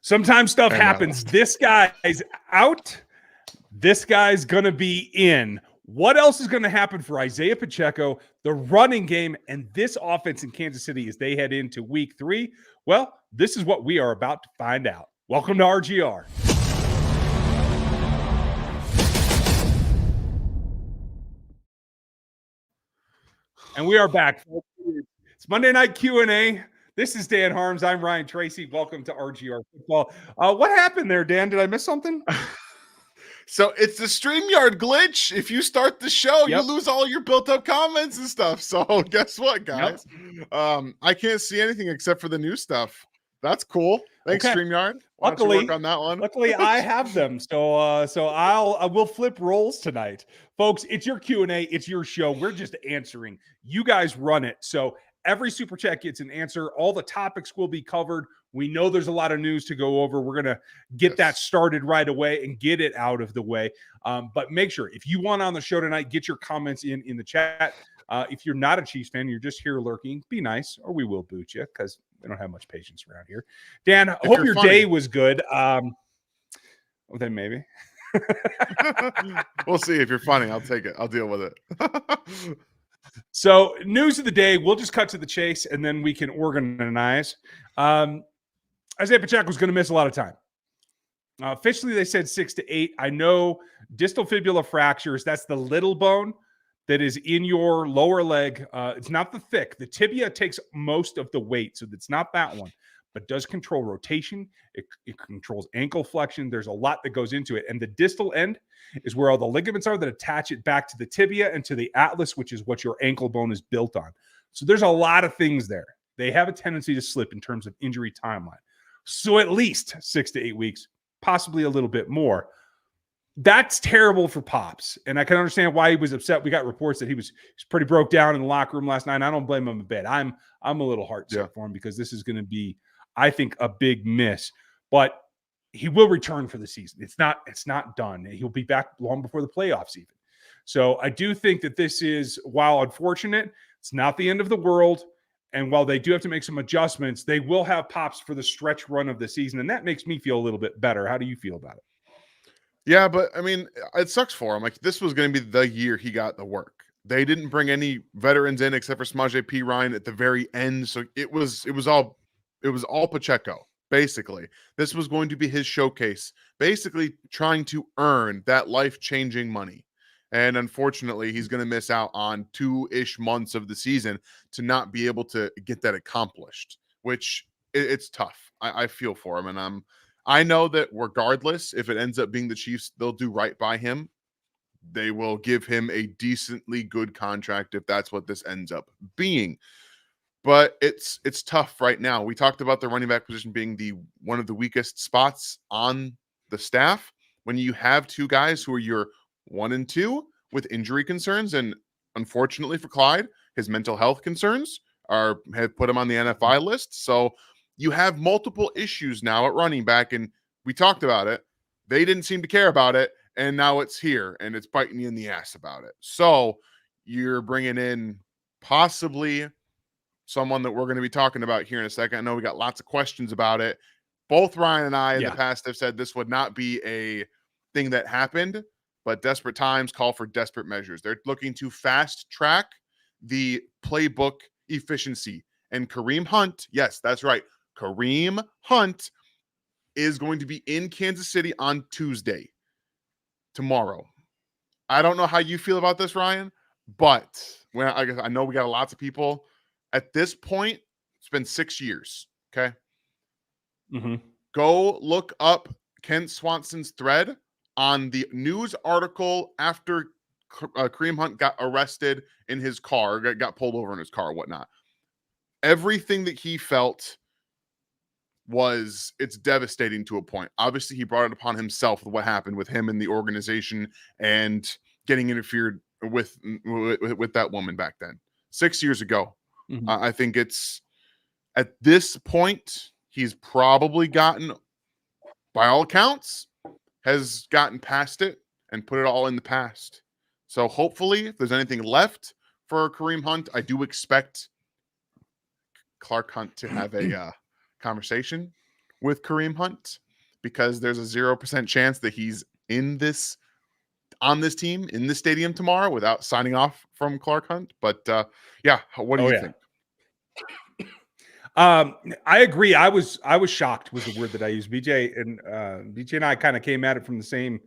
Sometimes stuff happens. This guy's out. This guy's going to be in. What else is going to happen for Isaiah Pacheco, the running game, and this offense in Kansas City as they head into week 3? Well, this is what we are about to find out. Welcome to RGR. And we are back. It's Monday Night Q&A. This is Dan Harms. I'm Ryan Tracy. Welcome to RGR Football. What happened there, Dan? Did I miss something? So it's the StreamYard glitch. If you start the show, you lose all your built-up comments and stuff. So guess what, guys? I can't see anything except for the new stuff. That's cool. Thanks, StreamYard. Why don't you work on that one? Luckily, I have them. So I will flip roles tonight. Folks, it's your Q&A. It's your show. We're just answering. You guys run it. So every Super Chat gets an answer. All the topics will be covered. We know there's a lot of news to go over. We're going to get that started right away and get it out of the way. But make sure, if you want on the show tonight, get your comments in the chat. If you're not a Chiefs fan, you're just here lurking, be nice, or we will boot you because we don't have much patience around here. Dan, I hope your day was good. Well, then maybe. We'll see. If you're funny, I'll take it. I'll deal with it. So, news of the day, we'll just cut to the chase, and then we can organize. Isaiah Pacheco was going to miss a lot of time. Officially, they said 6 to 8. I know distal fibula fractures, that's the little bone that is in your lower leg. It's not the thick. The tibia takes most of the weight, so it's not that one, but does control rotation. It controls ankle flexion. There's a lot that goes into it. And the distal end is where all the ligaments are that attach it back to the tibia and to the atlas, which is what your ankle bone is built on. So there's a lot of things there. They have a tendency to slip in terms of injury timeline. So at least 6 to 8 weeks, possibly a little bit more. That's terrible for Pops. And I can understand why he was upset. We got reports that he was pretty broke down in the locker room last night. I don't blame him a bit. I'm a little heartsick for him because this is going to be, I think, a big miss. But he will return for the season. It's not done. He'll be back long before the playoffs even. So I do think that this is, while unfortunate, it's not the end of the world. And while they do have to make some adjustments, they will have Pops for the stretch run of the season. And that makes me feel a little bit better. How do you feel about it? Yeah, but I mean, it sucks for him. Like, this was going to be the year he got the work. They didn't bring any veterans in except for Samaje Perine at the very end. So it was all Pacheco, basically. This was going to be his showcase, basically trying to earn that life-changing money. And unfortunately, he's going to miss out on 2-ish months of the season to not be able to get that accomplished, which it's tough. I feel for him. And I know that regardless, if it ends up being the Chiefs, they'll do right by him. They will give him a decently good contract if that's what this ends up being. But it's tough right now. We talked about the running back position being one of the weakest spots on the staff. When you have two guys who are your 1 and 2 with injury concerns, and unfortunately for Clyde, his mental health concerns have put him on the NFI list. So you have multiple issues now at running back, and we talked about it. They didn't seem to care about it, and now it's here, and it's biting you in the ass about it. So you're bringing in possibly someone that we're going to be talking about here in a second. I know we got lots of questions about it. Both Ryan and I in the past have said this would not be a thing that happened, but desperate times call for desperate measures. They're looking to fast track the playbook efficiency. And Kareem Hunt, yes, that's right, Kareem Hunt is going to be in Kansas City on Tuesday, tomorrow. I don't know how you feel about this, Ryan, but I know we got lots of people. At this point, it's been 6 years, okay? Mm-hmm. Go look up Kent Swanson's thread on the news article after Kareem Hunt got arrested in his car, got pulled over in his car, whatnot. Everything that he felt it's devastating to a point. Obviously, he brought it upon himself with what happened with him and the organization and getting interfered with that woman back then, 6 years ago. Mm-hmm. I think it's at this point, he's probably gotten, by all accounts, has gotten past it and put it all in the past. So hopefully, if there's anything left for Kareem Hunt, I do expect Clark Hunt to have a conversation with Kareem Hunt because there's a 0% chance that he's on this team in this stadium tomorrow without signing off from Clark Hunt. But yeah, what do you think? I agree. I was shocked was the word that I used. BJ and I kind of came at it from the same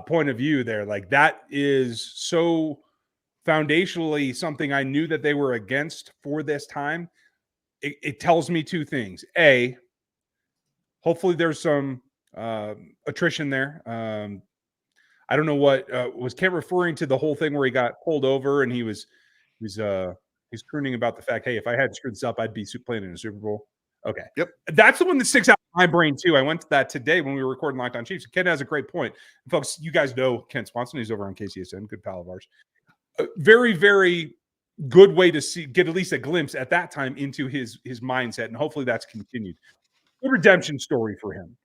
point of view there. Like that is so foundationally something I knew that they were against for this time. It tells me two things. A, hopefully there's some attrition there. I don't know what was Kent referring to the whole thing where he got pulled over and he's crooning about the fact, hey, if I had screwed this up, I'd be playing in a Super Bowl. Okay. Yep. That's the one that sticks out in my brain too. I went to that today when we were recording Locked On Chiefs. Kent has a great point. And folks, you guys know Kent Swanson. He's over on KCSN, good pal of ours. A very, very good way to get at least a glimpse at that time into his mindset. And hopefully that's continued. Good redemption story for him.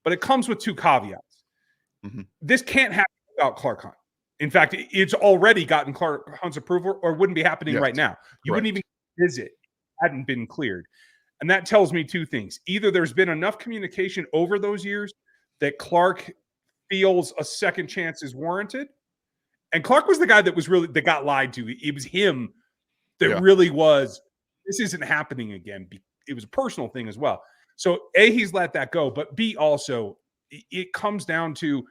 But it comes with two caveats. Mm-hmm. This can't happen without Clark Hunt. In fact, it's already gotten Clark Hunt's approval or wouldn't be happening right now. You wouldn't even visit, hadn't been cleared. And that tells me two things. Either there's been enough communication over those years that feels a second chance is warranted. And Clark was the guy that got lied to. It was him that really was, this isn't happening again. It was a personal thing as well. So A, he's let that go. But B, also, it comes down to,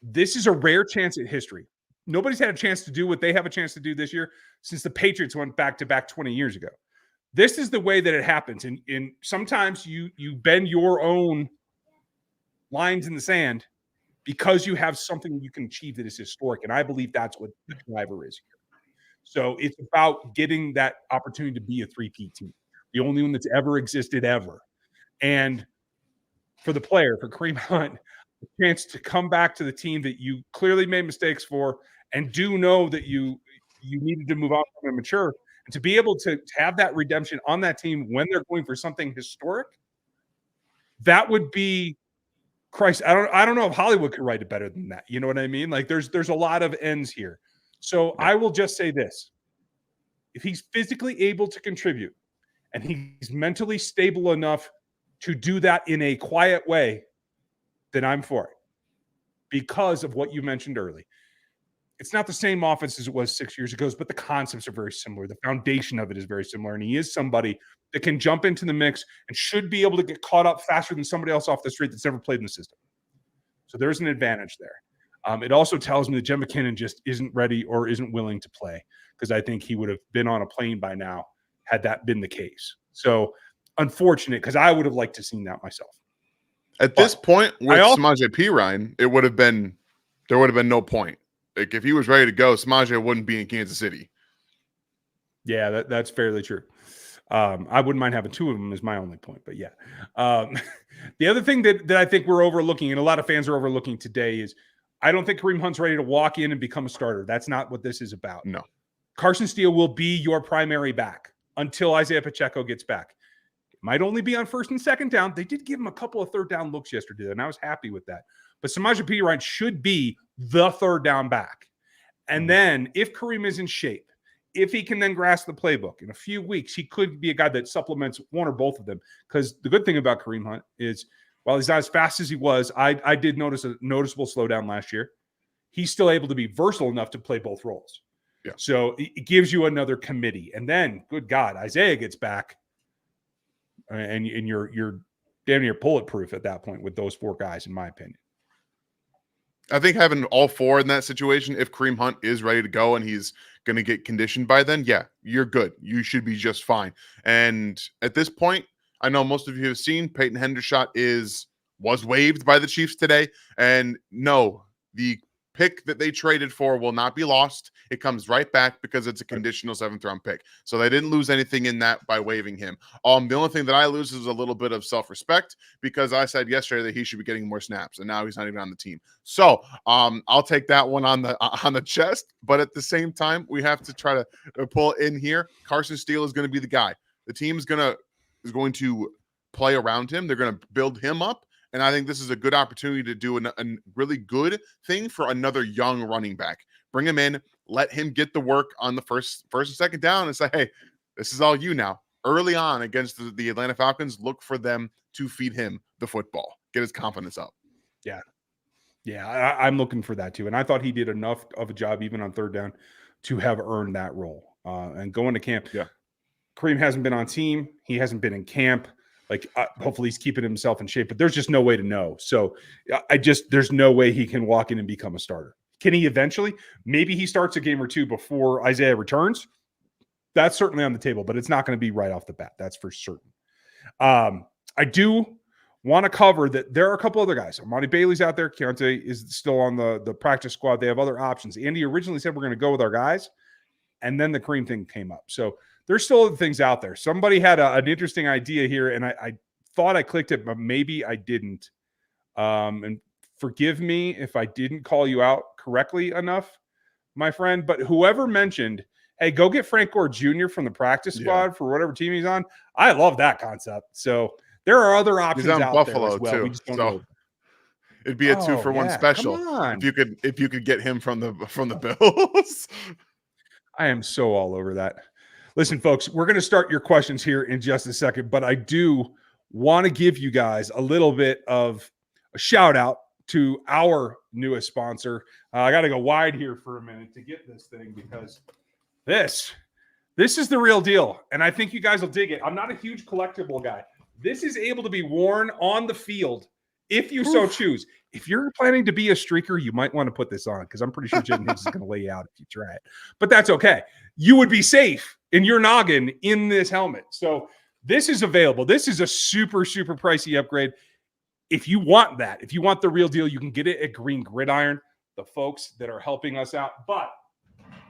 this is a rare chance in history. Nobody's had a chance to do what they have a chance to do this year since the Patriots went back-to-back 20 years ago. This is the way that it happens. And sometimes you bend your own lines in the sand because you have something you can achieve that is historic. And I believe that's what the driver is here. So it's about getting that opportunity to be a three-peat team, the only one that's ever existed ever. And for the player, for Kareem Hunt, a chance to come back to the team that you clearly made mistakes for and do know that you needed to move on from and mature, and to be able to have that redemption on that team when they're going for something historic, that would be Christ. I don't know if Hollywood could write it better than that. You know what I mean? Like there's a lot of ends here. So I will just say this. If he's physically able to contribute and he's mentally stable enough to do that in a quiet way, then I'm for it because of what you mentioned early. It's not the same offense as it was 6 years ago, but the concepts are very similar. The foundation of it is very similar. And he is somebody that can jump into the mix and should be able to get caught up faster than somebody else off the street that's never played in the system. So there's an advantage there. It also tells me that Jen McKinnon just isn't ready or isn't willing to play, because I think he would have been on a plane by now had that been the case. So unfortunate, because I would have liked to have seen that myself. At this point with Samaje Perine, there would have been no point. Like if he was ready to go, Samaje wouldn't be in Kansas City. Yeah, that's fairly true. I wouldn't mind having two of them is my only point, but yeah. The other thing that I think we're overlooking, and a lot of fans are overlooking today, is I don't think Kareem Hunt's ready to walk in and become a starter. That's not what this is about. No. Carson Steele will be your primary back until Isaiah Pacheco gets back. It might only be on first and second down. They did give him a couple of third down looks yesterday, and I was happy with that. But Samaje Perine should be the third down back. And then if Kareem is in shape, if he can then grasp the playbook in a few weeks, he could be a guy that supplements one or both of them. Because the good thing about Kareem Hunt is, while he's not as fast as he was, I did notice a noticeable slowdown last year. He's still able to be versatile enough to play both roles. Yeah. So it gives you another committee. And then, good God, Isaiah gets back, and you're damn near bulletproof at that point with those four guys, in my opinion. I think having all four in that situation, if Kareem Hunt is ready to go and he's going to get conditioned by then, yeah, you're good. You should be just fine. And at this point, I know most of you have seen Peyton Hendershot was waived by the Chiefs today. And no, the pick that they traded for will not be lost. It comes right back because it's a conditional 7th-round pick. So they didn't lose anything in that by waiving him. The only thing that I lose is a little bit of self-respect because I said yesterday that he should be getting more snaps, and now he's not even on the team. So I'll take that one on the chest. But at the same time, we have to try to pull in here. Carson Steele is going to be the guy. The team is going to play around him. They're going to build him up. And I think this is a good opportunity to do a really good thing for another young running back. Bring him in, let him get the work on the first and second down and say, hey, this is all you now. early on against the Atlanta Falcons, look for them to feed him the football, get his confidence up. Yeah. Yeah, I'm looking for that too. And I thought he did enough of a job, even on third down, to have earned that role. And going to camp, Yeah. Kareem hasn't been on team. He hasn't been in camp. Like, hopefully he's keeping himself in shape, but there's just no way to know. So there's no way he can walk in and become a starter. Can he eventually? Maybe he starts a game or two before Isaiah returns. That's certainly on the table, but it's not going to be right off the bat. That's for certain. I do want to cover that there are a couple other guys. Amani Bailey's out there. Keontae is still on the practice squad. They have other options. Andy originally said we're going to go with our guys, and then the Kareem thing came up. So there's still other things out there. Somebody had an interesting idea here, and I thought I clicked it, but maybe I didn't. And forgive me if I didn't call you out correctly enough, my friend. But whoever mentioned, hey, go get Frank Gore Jr. from the practice squad for whatever team he's on. I love that concept. So there are other options out Buffalo there as well. Too. We just don't know. It'd be a 2-for-1 special if you could get him from the Bills. I am so all over that. Listen, folks, we're going to start your questions here in just a second, but I do want to give you guys a little bit of a shout out to our newest sponsor. I got to go wide here for a minute to get this thing because this is the real deal, and I think you guys will dig it. I'm not a huge collectible guy. This is able to be worn on the field if you so choose. If you're planning to be a streaker, you might want to put this on because I'm pretty sure Jaden Hicks is going to lay you out if you try it. But that's okay. You would be safe in your noggin in this helmet. So this is available. This is a super, super pricey upgrade. If you want that, if you want the real deal, you can get it at Green Gridiron, the folks that are helping us out. But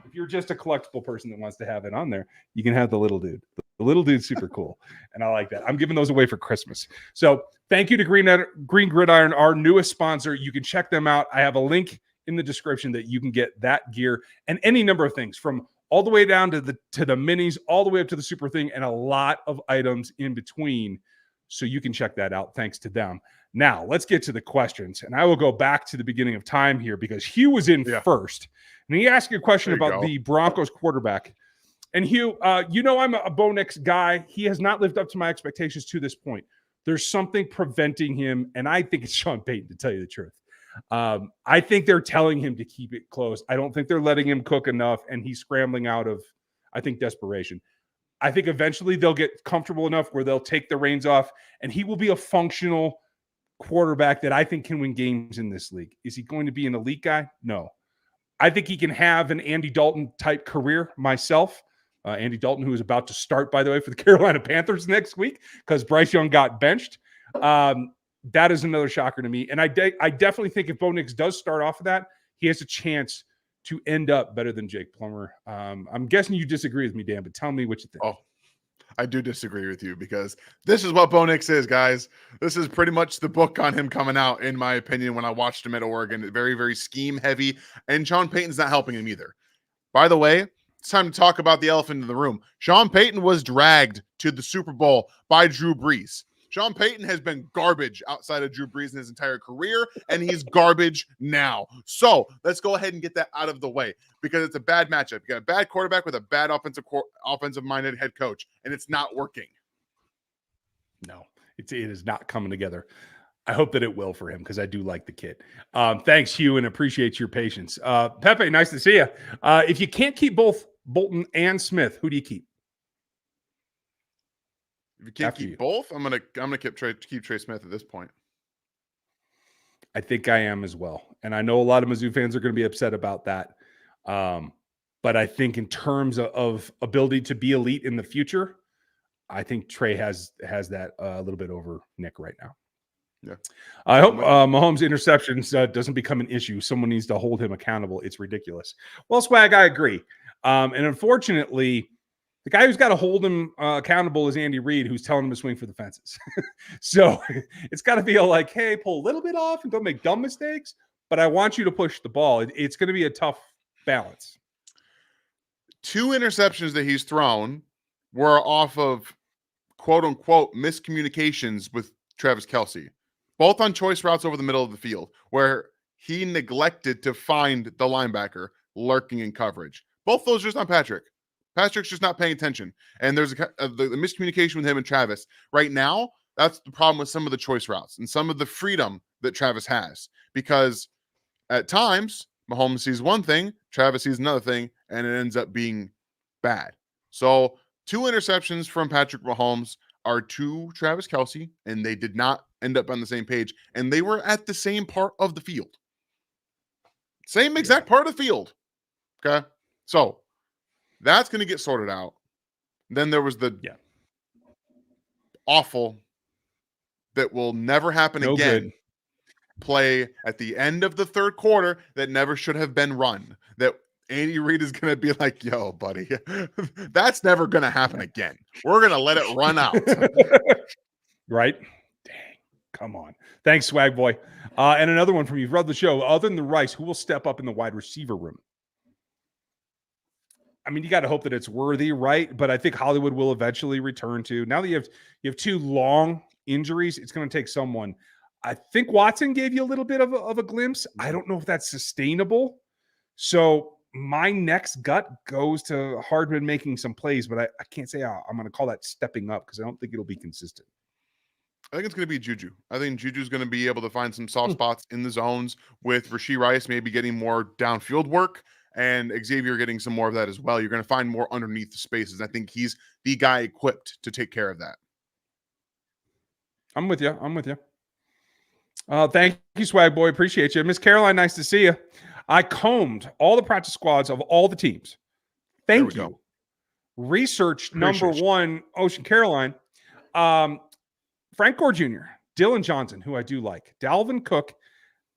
if you're just a collectible person that wants to have it on there, you can have the little dude. The little dude's super cool, and I like that. I'm giving those away for Christmas. So thank you to Green Gridiron, our newest sponsor. You can check them out. I have a link in the description that you can get that gear and any number of things from all the way down to the minis, all the way up to the super thing, and a lot of items in between. So you can check that out. Thanks to them. Now let's get to the questions, and I will go back to the beginning of time here because Hugh was in first. And he asked you a question about the Broncos quarterback. And Hugh, I'm a Bo Nix guy. He has not lived up to my expectations to this point. There's something preventing him, and I think it's Sean Payton, to tell you the truth. I think they're telling him to keep it close. I don't think they're letting him cook enough, and he's scrambling out of, I think, desperation. I think eventually they'll get comfortable enough where they'll take the reins off, and he will be a functional quarterback that I think can win games in this league. Is he going to be an elite guy? No. I think he can have an Andy Dalton type career myself. Andy Dalton, who is about to start, by the way, for the Carolina Panthers next week because Bryce Young got benched. That is another shocker to me. And I definitely think if Bo Nix does start off of that, he has a chance to end up better than Jake Plummer. I'm guessing you disagree with me, Dan, but tell me what you think. Oh, I do disagree with you because this is what Bo Nix is, guys. This is pretty much the book on him coming out, in my opinion, when I watched him at Oregon. Very, very scheme heavy, and Sean Payton's not helping him either. By the way, it's time to talk about the elephant in the room. Sean Payton was dragged to the Super Bowl by Drew Brees. Sean Payton has been garbage outside of Drew Brees in his entire career, and he's garbage now. So let's go ahead and get that out of the way because it's a bad matchup. You got a bad quarterback with a bad offensive-minded head coach, and it's not working. No, it is not coming together. I hope that it will for him because I do like the kid. Thanks, Hugh, and appreciate your patience. Pepe, nice to see you. If you can't keep both Bolton and Smith, who do you keep? If you can't keep both, I'm gonna keep Trey Smith at this point. I think I am as well, and I know a lot of Mizzou fans are going to be upset about that. But I think in terms of ability to be elite in the future, I think Trey has that a little bit over Nick right now. Yeah. I hope Mahomes' interceptions doesn't become an issue. Someone needs to hold him accountable. It's ridiculous. Well, Swag, I agree. And unfortunately, the guy who's got to hold him accountable is Andy Reid, who's telling him to swing for the fences. So it's got to be like, hey, pull a little bit off and don't make dumb mistakes, but I want you to push the ball. It's going to be a tough balance. 2 interceptions that he's thrown were off of quote-unquote miscommunications with Travis Kelce, both on choice routes over the middle of the field, where he neglected to find the linebacker lurking in coverage. Both those just on Patrick. Patrick's just not paying attention. And there's the miscommunication with him and Travis. Right now, that's the problem with some of the choice routes and some of the freedom that Travis has. Because at times, Mahomes sees one thing, Travis sees another thing, and it ends up being bad. So 2 interceptions from Patrick Mahomes are to Travis Kelce, and they did not end up on the same page. And they were at the same part of the field. Same exact part of the field. Okay. So that's going to get sorted out. Then there was the awful that will never happen again. Good. Play at the end of the third quarter that never should have been run. That Andy Reid is going to be like, yo, buddy, that's never going to happen again. We're going to let it run out. Right? Dang. Come on. Thanks, Swag Boy. And another one from you. Run the show. Other than the Rice, who will step up in the wide receiver room? I mean, you got to hope that it's worthy, right? But I think Hollywood will eventually return to. Now that you have 2 long injuries, it's going to take someone. I think Watson gave you a little bit of a glimpse. I don't know if that's sustainable. So my next gut goes to Hardman making some plays, but I can't say I'm going to call that stepping up because I don't think it'll be consistent. I think it's going to be Juju. I think Juju's going to be able to find some soft spots in the zones with Rashee Rice maybe getting more downfield work and Xavier getting some more of that as well. You're going to find more underneath the spaces. I think he's the guy equipped to take care of that. I'm with you. Thank you, Swag Boy. Appreciate you. Miss Caroline, nice to see you. I combed all the practice squads of all the teams. Thank you. Go. Research number 1, Ocean Caroline. Frank Gore Jr., Dylan Johnson, who I do like, Dalvin Cook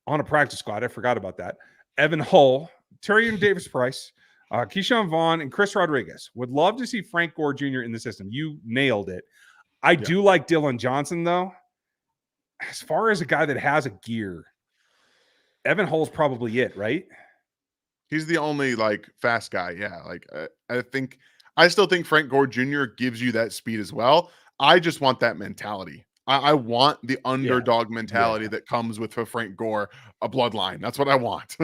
on a practice squad. I forgot about that. Evan Hull, Tyrion Davis-Price, Keyshawn Vaughn, and Chris Rodriguez. Would love to see Frank Gore Jr. in the system. You nailed it. I do like Dylan Johnson, though. As far as a guy that has a gear, Evan Hull's probably it, right? He's the only fast guy. Yeah. I still think Frank Gore Jr. gives you that speed as well. I just want that mentality. I want the underdog mentality that comes with Frank Gore, a bloodline. That's what I want.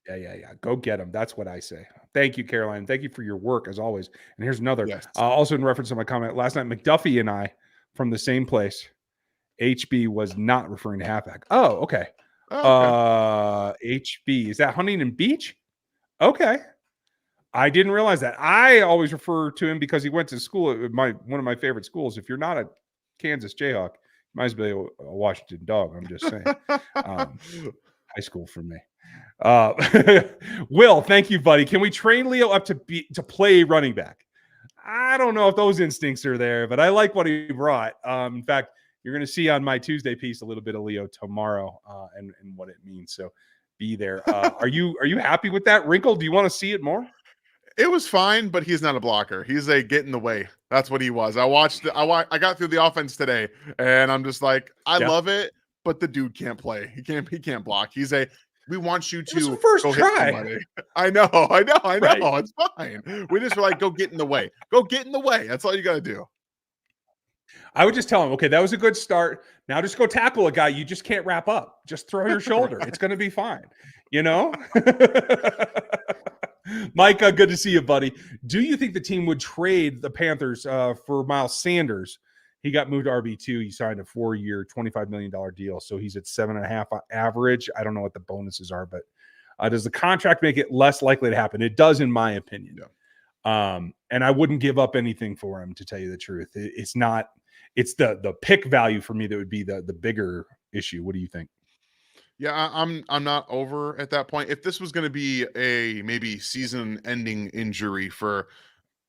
Yeah. Go get him. That's what I say. Thank you, Caroline. Thank you for your work as always. And here's another. Yes. Also in reference to my comment last night, McDuffie and I from the same place. HB was not referring to halfback. Oh, okay. HB, is that Huntington Beach? Okay. I didn't realize that. I always refer to him because he went to school at one of my favorite schools. If you're not a Kansas Jayhawk, you might as well be a Washington Dog. I'm just saying. High school for me. Will, thank you, buddy. Can we train Leo up to play running back? I don't know if those instincts are there, but I like what he brought. In fact, you're going to see on my Tuesday piece a little bit of Leo tomorrow and what it means. So be there. Are you happy with that? Wrinkle, do you want to see it more? It was fine, but he's not a blocker. He's a get in the way. That's what he was. I got through the offense today, and I'm just like, I love it, but the dude can't play. He can't block. We want you to first go try. hit somebody. I know. Right. It's fine. We just were like, go get in the way. Go get in the way. That's all you got to do. I would just tell him, okay, that was a good start. Now just go tackle a guy you just can't wrap up. Just throw your shoulder. It's going to be fine. You know? Micah, good to see you, buddy. Do you think the team would trade the Panthers for Miles Sanders? He got moved to RB2. He signed a 4-year, $25 million deal. So he's at 7.5 average. I don't know what the bonuses are, but does the contract make it less likely to happen? It does, in my opinion. Yeah. And I wouldn't give up anything for him, to tell you the truth. It's not. It's the pick value for me that would be the bigger issue. What do you think? Yeah, I'm not over at that point. If this was going to be a maybe season-ending injury for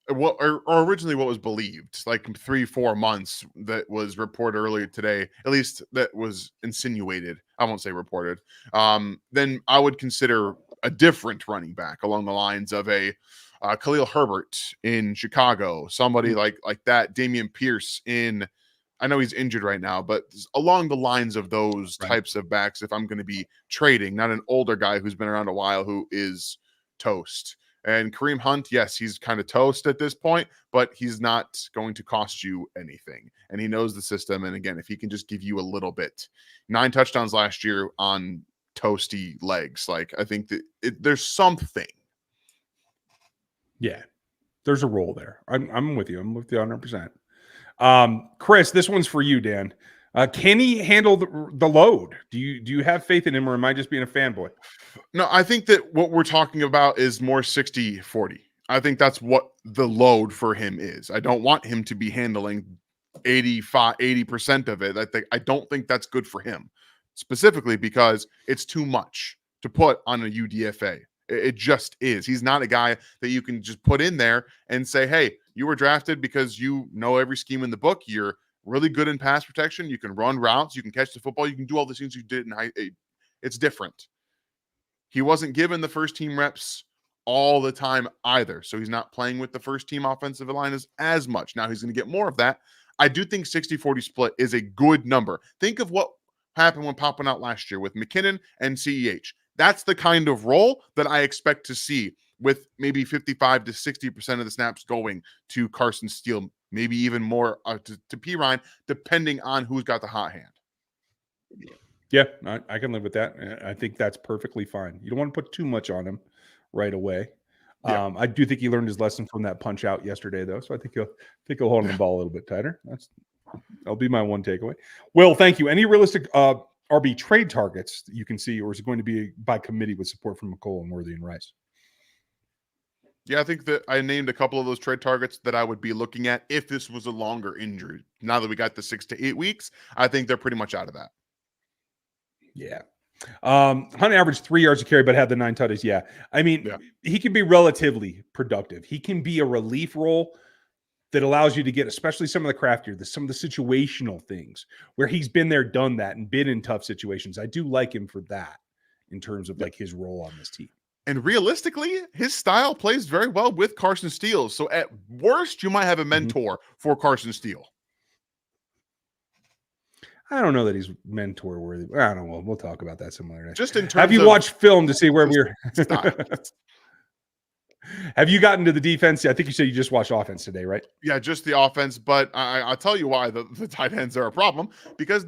what or originally what was believed, like 3-4 months, that was reported earlier today, at least that was insinuated. I won't say reported. Then I would consider a different running back along the lines of a Khalil Herbert in Chicago, somebody like that. Damian Pierce in. I know he's injured right now, but along the lines of those types of backs, if I'm going to be trading, not an older guy who's been around a while who is toast. And Kareem Hunt, yes, he's kind of toast at this point, but he's not going to cost you anything. And he knows the system. And again, if he can just give you a little bit, 9 touchdowns last year on toasty legs. I think that there's something. Yeah. There's a role there. I'm with you. I'm with you 100%. Chris, this one's for you, Dan. Can he handle the load? Do you have faith in him, or am I just being a fanboy? No, I think that what we're talking about is more 60-40. I think that's what the load for him is. I don't want him to be handling 80% of it. I don't think that's good for him, specifically because it's too much to put on a UDFA. It just is. He's not a guy that you can just put in there and say, hey, you were drafted because you know every scheme in the book. You're really good in pass protection. You can run routes. You can catch the football. You can do all the things you did in high. It's different. He wasn't given the first team reps all the time either. So he's not playing with the first team offensive line as much. Now he's going to get more of that. I do think 60-40 split is a good number. Think of what happened when popping out last year with McKinnon and CEH. That's the kind of role that I expect to see, with maybe 55 to 60% of the snaps going to Carson Steele, maybe even more to P. Ryan, depending on who's got the hot hand. Yeah, I can live with that. I think that's perfectly fine. You don't want to put too much on him right away. Yeah. I do think he learned his lesson from that punch out yesterday, though. So I think he'll hold on the ball a little bit tighter. That'll be my one takeaway. Will, thank you. Any realistic RB trade targets that you can see, or is it going to be by committee with support from McColl and Worthy and Rice? Yeah, I think that I named a couple of those trade targets that I would be looking at if this was a longer injury. Now that we got the 6 to 8 weeks, I think they're pretty much out of that. Yeah. Hunt averaged 3 yards a carry, but had the 9 tutties. Yeah. I mean, he can be relatively productive. He can be a relief role that allows you to get, especially some of the craftier, some of the situational things where he's been there, done that, and been in tough situations. I do like him for that in terms of like his role on this team. And realistically, his style plays very well with Carson Steele. So at worst, you might have a mentor for Carson Steele. I don't know that he's mentor worthy. I don't know. We'll talk about that some later. Just in terms have you watched film to see where we're Have you gotten to the defense? I think you said you just watched offense today, right? Yeah, just the offense. But I'll tell you why the tight ends are a problem, because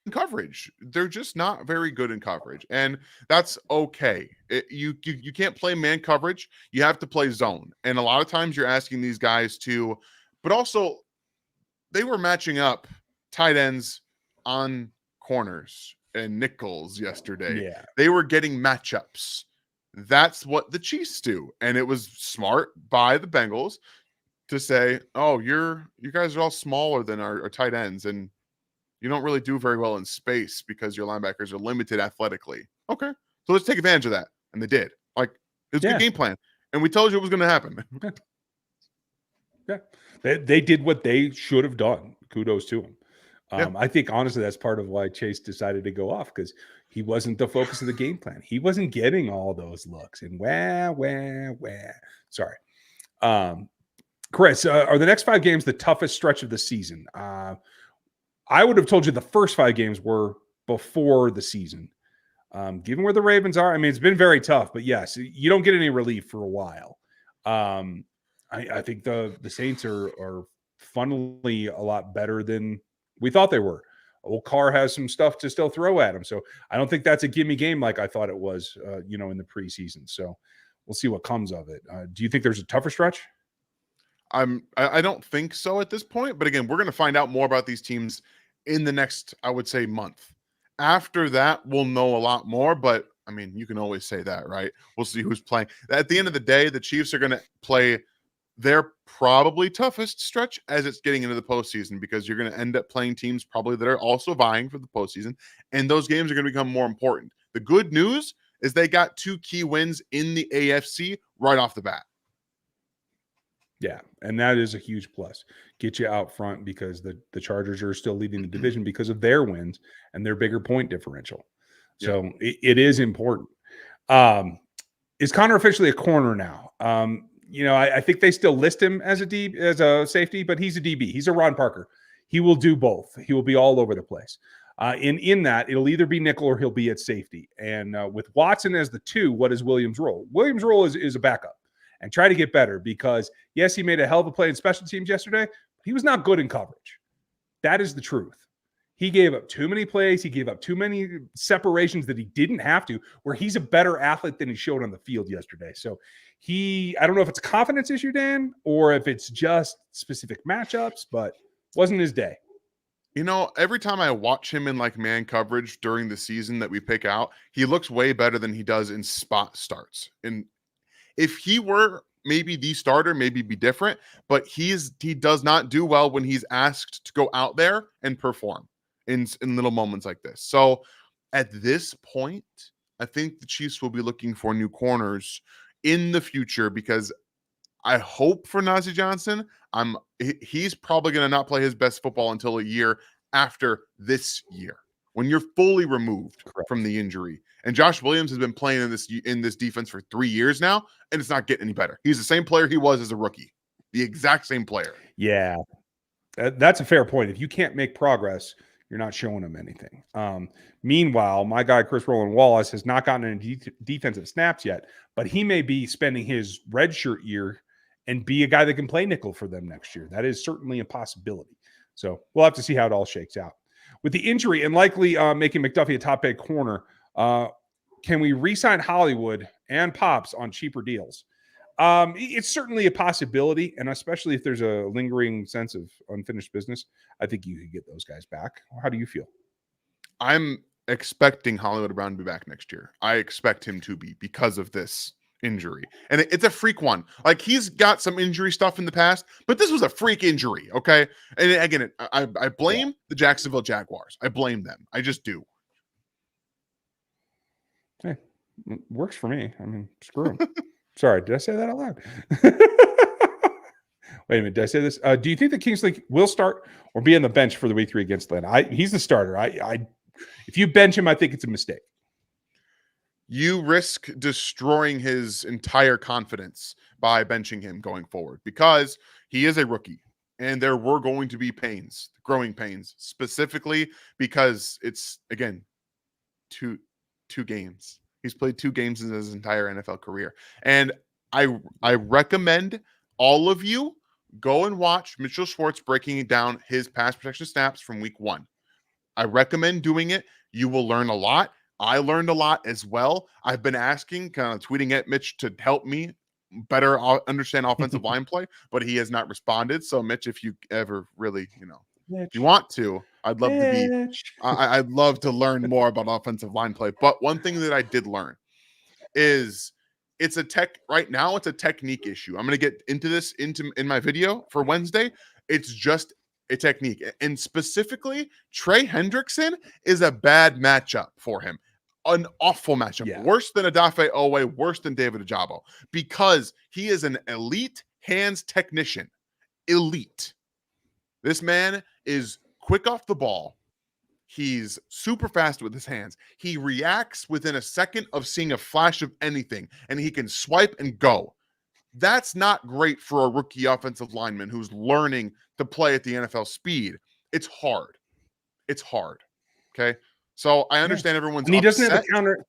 in coverage, they're just not very good in coverage. And that's okay. You can't play man coverage. You have to play zone. And a lot of times you're asking these guys to, but also they were matching up tight ends on corners and nickels yesterday. Yeah. They were getting matchups. That's what the Chiefs do. And it was smart by the Bengals to say, oh, you guys are all smaller than our tight ends, and you don't really do very well in space because your linebackers are limited athletically. Okay, so let's take advantage of that. And they did. Like, it was a good game plan. And we told you it was going to happen. Yeah. They did what they should have done. Kudos to them. I think, honestly, that's part of why Chase decided to go off, because he wasn't the focus of the game plan. He wasn't getting all those looks. And Sorry. Chris, are the next 5 games the toughest stretch of the season? I would have told you the first 5 games were before the season. Given where the Ravens are, I mean, it's been very tough. But, yes, you don't get any relief for a while. I think the Saints are funnily a lot better than we thought they were. Old Carr has some stuff to still throw at him. So I don't think that's a gimme game like I thought it was, in the preseason. So we'll see what comes of it. Do you think there's a tougher stretch? I don't think so at this point. But again, we're going to find out more about these teams in the next, I would say, month. After that, we'll know a lot more. But I mean, you can always say that, right? We'll see who's playing. At the end of the day, the Chiefs are going to play their probably toughest stretch as it's getting into the postseason, because you're going to end up playing teams probably that are also vying for the postseason, and those games are going to become more important. The good news is they got 2 key wins in the AFC right off the bat. Yeah, and that is a huge plus. Get you out front, because the Chargers are still leading the division because of their wins and their bigger point differential. So it is important. Is Connor officially a corner now? I think they still list him as a safety, but he's a DB. He's a Ron Parker. He will do both. He will be all over the place. In that, it'll either be nickel or he'll be at safety. And with Watson as the 2, what is Williams' role? Williams' role is a backup, and try to get better, because, yes, he made a hell of a play in special teams yesterday, but he was not good in coverage. That is the truth. He gave up too many plays. He gave up too many separations that he didn't have to, where he's a better athlete than he showed on the field yesterday. So I don't know if it's a confidence issue, Dan, or if it's just specific matchups, but wasn't his day. You know, every time I watch him in like man coverage during the season that we pick out, he looks way better than he does in spot starts. And if he were maybe the starter, maybe be different, but he does not do well when he's asked to go out there and perform in little moments like this. So at this point, I think the Chiefs will be looking for new corners in the future because I hope for Najee Johnson. He's probably going to not play his best football until a year after this year when you're fully removed from the injury. And Josh Williams has been playing in this defense for 3 years now, and it's not getting any better. He's the same player he was as a rookie, the exact same player. Yeah, that's a fair point. If you can't make progress, you're not showing him anything. Meanwhile, my guy Chris Roland Wallace has not gotten any defensive snaps yet, but he may be spending his redshirt year and be a guy that can play nickel for them next year. That is certainly a possibility. So we'll have to see how it all shakes out. With the injury and likely making McDuffie a top paid corner, can we re-sign Hollywood and Pops on cheaper deals? It's certainly a possibility, and especially if there's a lingering sense of unfinished business, I think you could get those guys back. How do you feel? I'm expecting Hollywood Brown to be back next year. I expect him to be because of this injury. And it's a freak one. Like, he's got some injury stuff in the past, but this was a freak injury, okay? And again, I blame the Jacksonville Jaguars. I blame them. I just do. Hey, works for me. I mean, screw him. Sorry, did I say that out loud? Wait a minute, did I say this? Do you think that Kingsley will start or be on the bench for the week 3 against Atlanta? He's the starter. If you bench him, I think it's a mistake. You risk destroying his entire confidence by benching him going forward because he is a rookie and there were going to be pains, growing pains, specifically because it's, again, two games. He's played 2 games in his entire NFL career. And I recommend all of you go and watch Mitchell Schwartz breaking down his pass protection snaps from week 1. I recommend doing it. You will learn a lot. I learned a lot as well. I've been asking, kind of tweeting at Mitch to help me better understand offensive line play, but he has not responded. So, Mitch, if you ever really, if you want to, I'd love to be. I'd love to learn more about offensive line play. But one thing that I did learn is right now it's a technique issue. I'm going to get into this in my video for Wednesday. It's just a technique. And specifically, Trey Hendrickson is a bad matchup for him. An awful matchup. Yeah. Worse than Odafe Owe, worse than David Ojabo, because he is an elite hands technician. Elite. This man is quick off the ball. He's super fast with his hands. He reacts within a second of seeing a flash of anything, and he can swipe and go. That's not great for a rookie offensive lineman who's learning to play at the NFL speed. It's hard. It's hard. Okay? So I understand everyone's and he upset. Doesn't have the counter.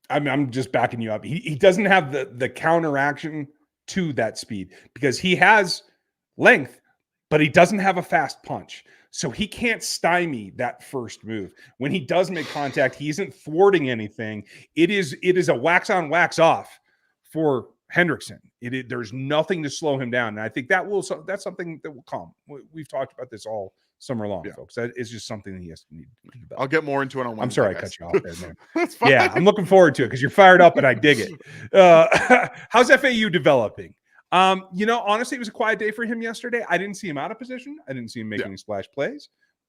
I'm just backing you up. He doesn't have the counteraction to that speed because he has length, but he doesn't have a fast punch. So he can't stymie that first move. When he does make contact, he isn't thwarting anything. It is a wax on, wax off for Hendrickson. There's nothing to slow him down. And I think that's something that will come. We've talked about this all summer long, folks. That is just something that he has to need to develop. I'll get more into it on Wednesday. I'm sorry I cut you off there, man. That's fine. Yeah, I'm looking forward to it because you're fired up and I dig it. How's FAU developing? Honestly, it was a quiet day for him yesterday. I didn't see him out of position. I didn't see him making any splash plays,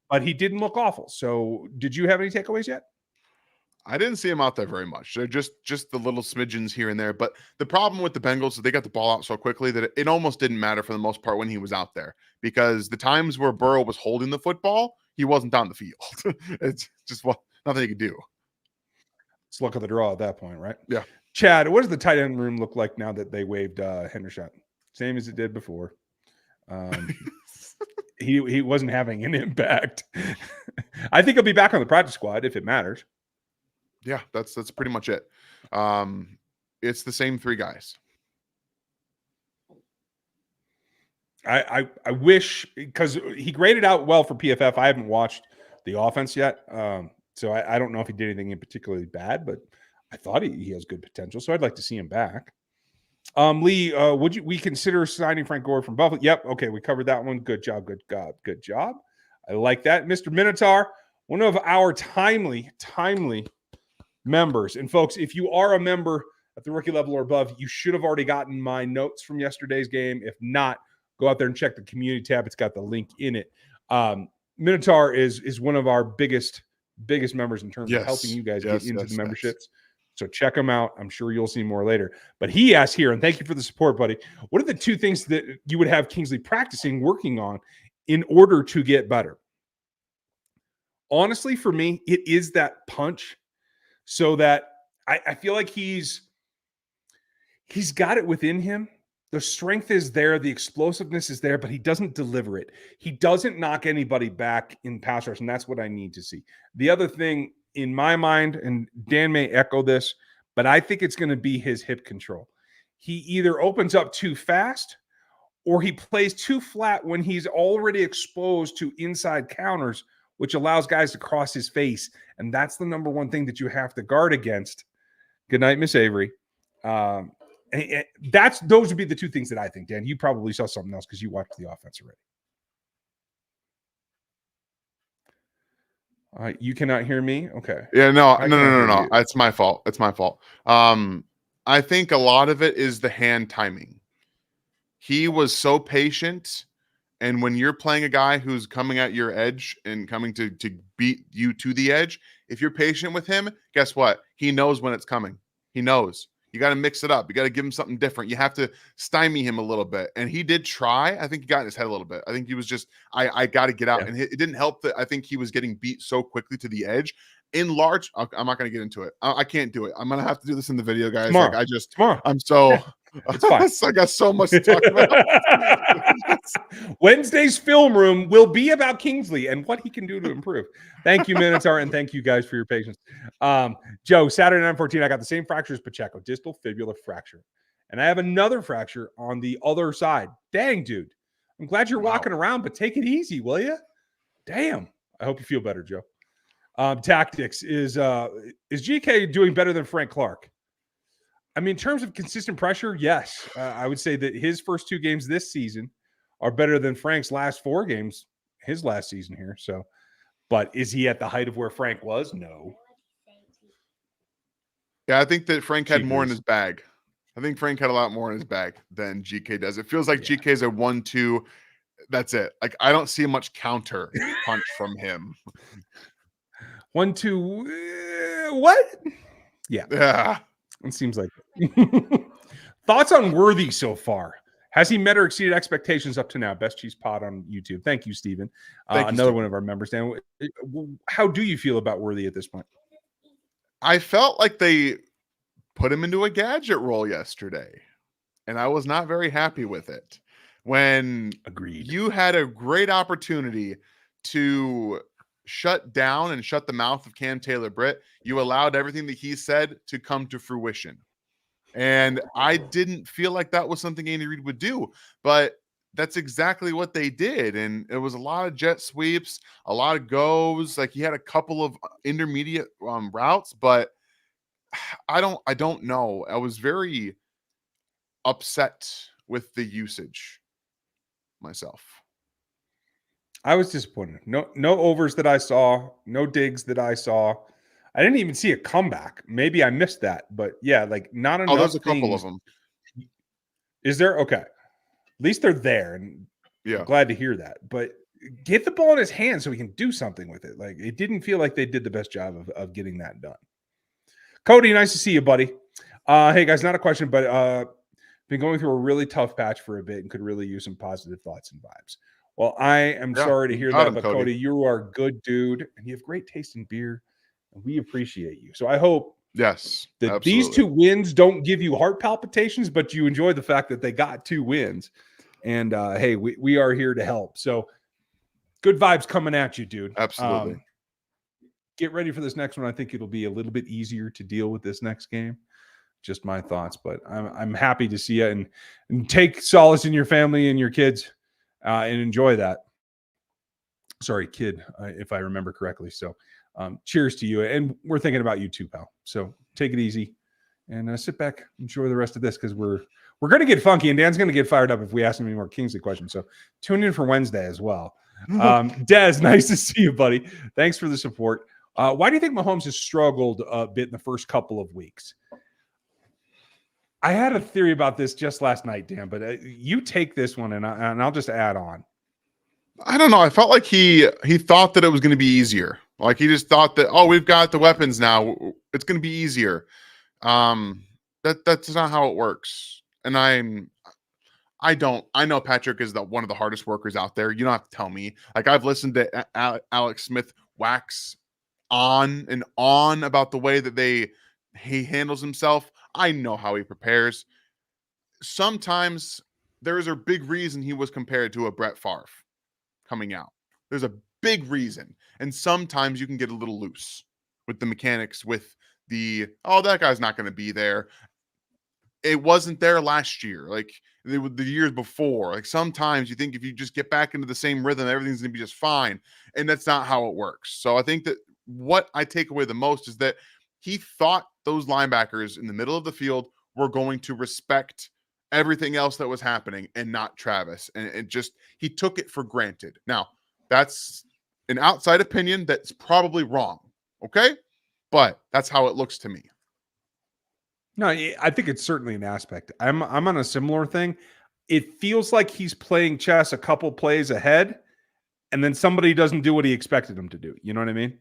but he didn't look awful. So did you have any takeaways yet? I didn't see him out there very much. They're just the little smidgens here and there. But the problem with the Bengals is they got the ball out so quickly that it almost didn't matter for the most part when he was out there, because the times where Burrow was holding the football, he wasn't on the field. It's just nothing he could do. It's luck of the draw at that point, right? Yeah. Chad, what does the tight end room look like now that they waived Hendershot? Same as it did before. He wasn't having an impact. I think he'll be back on the practice squad if it matters. Yeah, that's pretty much it. It's the same 3 guys. I wish, because he graded out well for PFF. I haven't watched the offense yet, so I don't know if he did anything in particularly bad, but I thought he has good potential. So I'd like to see him back. Lee, would we consider signing Frank Gore from Buffalo? Yep. Okay, we covered that one. Good job. Good job. I like that, Mr. Minotaur, one of our timely members. And folks, if you are a member at the rookie level or above, you should have already gotten my notes from yesterday's game. If not, go out there and check the community tab. It's got the link in it. Minotaur is one of our biggest members in terms of helping you guys get into the memberships. So check them out. I'm sure you'll see more later. But he asked here, and thank you for the support, buddy. What are the two things that you would have Kingsley practicing, working on in order to get better? Honestly, for me, it is that punch, so that I feel like he's got it within him. The strength is there, the explosiveness is there, but he doesn't deliver it. He doesn't knock anybody back in pass rush, and that's what I need to see. The other thing in my mind, and Dan may echo this, but I think it's going to be his hip control. He either opens up too fast or he plays too flat when he's already exposed to inside counters, which allows guys to cross his face. And that's the number one thing that you have to guard against. Good night, Miss Avery. Those would be the two things that I think, Dan. You probably saw something else because you watched the offense already. You cannot hear me? Okay. Yeah, no. It's my fault. I think a lot of it is the hand timing. He was so patient, and when you're playing a guy who's coming at your edge and coming to beat you to the edge, if you're patient with him, guess what? He knows when it's coming. He knows. You got to mix it up. You got to give him something different. You have to stymie him a little bit. And he did try. I think he got in his head a little bit. I think he was just, I got to get out. Yeah. And it didn't help that I think he was getting beat so quickly to the edge. I'm not going to get into it. I can't do it. I'm going to have to do this in the video, guys. Tomorrow. Like, I'm so... It's fine. I got so much to talk about. Wednesday's film room will be about Kingsley and what he can do to improve. Thank you, Minotaur, and thank you guys for your patience. Joe, Saturday 9/14, I got the same fracture as Pacheco, distal fibular fracture. And I have another fracture on the other side. Dang, dude. I'm glad you're walking around, but take it easy, will you? Damn. I hope you feel better, Joe. Tactics, is GK doing better than Frank Clark? I mean, in terms of consistent pressure, yes. I would say that his first 2 games this season are better than Frank's last 4 games, his last season here. So, but is he at the height of where Frank was? No. Yeah, I think that Frank had more in his bag. I think Frank had a lot more in his bag than GK does. It feels like GK is a 1-2. That's it. Like, I don't see much counter punch from him. 1-2. What? Yeah. It seems like it. Thoughts on Worthy so far? Has he met or exceeded expectations up to now? Best Cheese Pod on YouTube. Thank you, Steven. Another one of our members. Dan, how do you feel about Worthy at this point? I felt like they put him into a gadget role yesterday, and I was not very happy with it. When you had a great opportunity to shut down and shut the mouth of Cam Taylor-Britt, you allowed everything that he said to come to fruition. And I didn't feel like that was something Andy Reid would do, but that's exactly what they did. And it was a lot of jet sweeps, a lot of goes. Like, he had a couple of intermediate routes, but I don't know. I was very upset with the usage myself. I was disappointed. No overs that I saw, no digs that I saw. I didn't even see a comeback. Maybe I missed that, but yeah, like, not enough. Oh, there's a couple of them. Is there? Okay. At least they're there, and I'm glad to hear that. But get the ball in his hand so he can do something with it. Like, it didn't feel like they did the best job of getting that done. Cody, nice to see you, buddy. Hey guys, not a question, but been going through a really tough patch for a bit and could really use some positive thoughts and vibes. Well, I am sorry to hear that, but Cody, you are a good dude, and you have great taste in beer, and we appreciate you. So I hope that these 2 wins don't give you heart palpitations, but you enjoy the fact that they got 2 wins. And hey, we are here to help. So good vibes coming at you, dude. Absolutely. Get ready for this next one. I think it'll be a little bit easier to deal with this next game. Just my thoughts, but I'm happy to see you and take solace in your family and your kids. and enjoy that. Sorry, kid, if I remember correctly. So cheers to you. And we're thinking about you too, pal. So take it easy and sit back, enjoy the rest of this because we're going to get funky and Dan's going to get fired up if we ask him any more Kingsley questions. So tune in for Wednesday as well. Des, nice to see you, buddy. Thanks for the support. Why do you think Mahomes has struggled a bit in the first couple of weeks? I had a theory about this just last night, Dan, but you take this one and I'll just add on. I don't know. I felt like he thought that it was going to be easier. Like he just thought that, oh, we've got the weapons now. It's going to be easier. That's not how it works. And I know Patrick is one of the hardest workers out there. You don't have to tell me. Like I've listened to Alex Smith wax on and on about the way that he handles himself. I know how he prepares. Sometimes there is a big reason he was compared to a Brett Favre coming out. There's a big reason. And sometimes you can get a little loose with the mechanics, with that guy's not going to be there. It wasn't there last year. Like the years before. Like sometimes you think if you just get back into the same rhythm, everything's going to be just fine. And that's not how it works. So I think that what I take away the most is that he thought those linebackers in the middle of the field were going to respect everything else that was happening and not Travis. And he took it for granted. Now, that's an outside opinion that's probably wrong. Okay? But that's how it looks to me. No, I think it's certainly an aspect. I'm on a similar thing. It feels like he's playing chess a couple plays ahead, and then somebody doesn't do what he expected him to do. You know what I mean?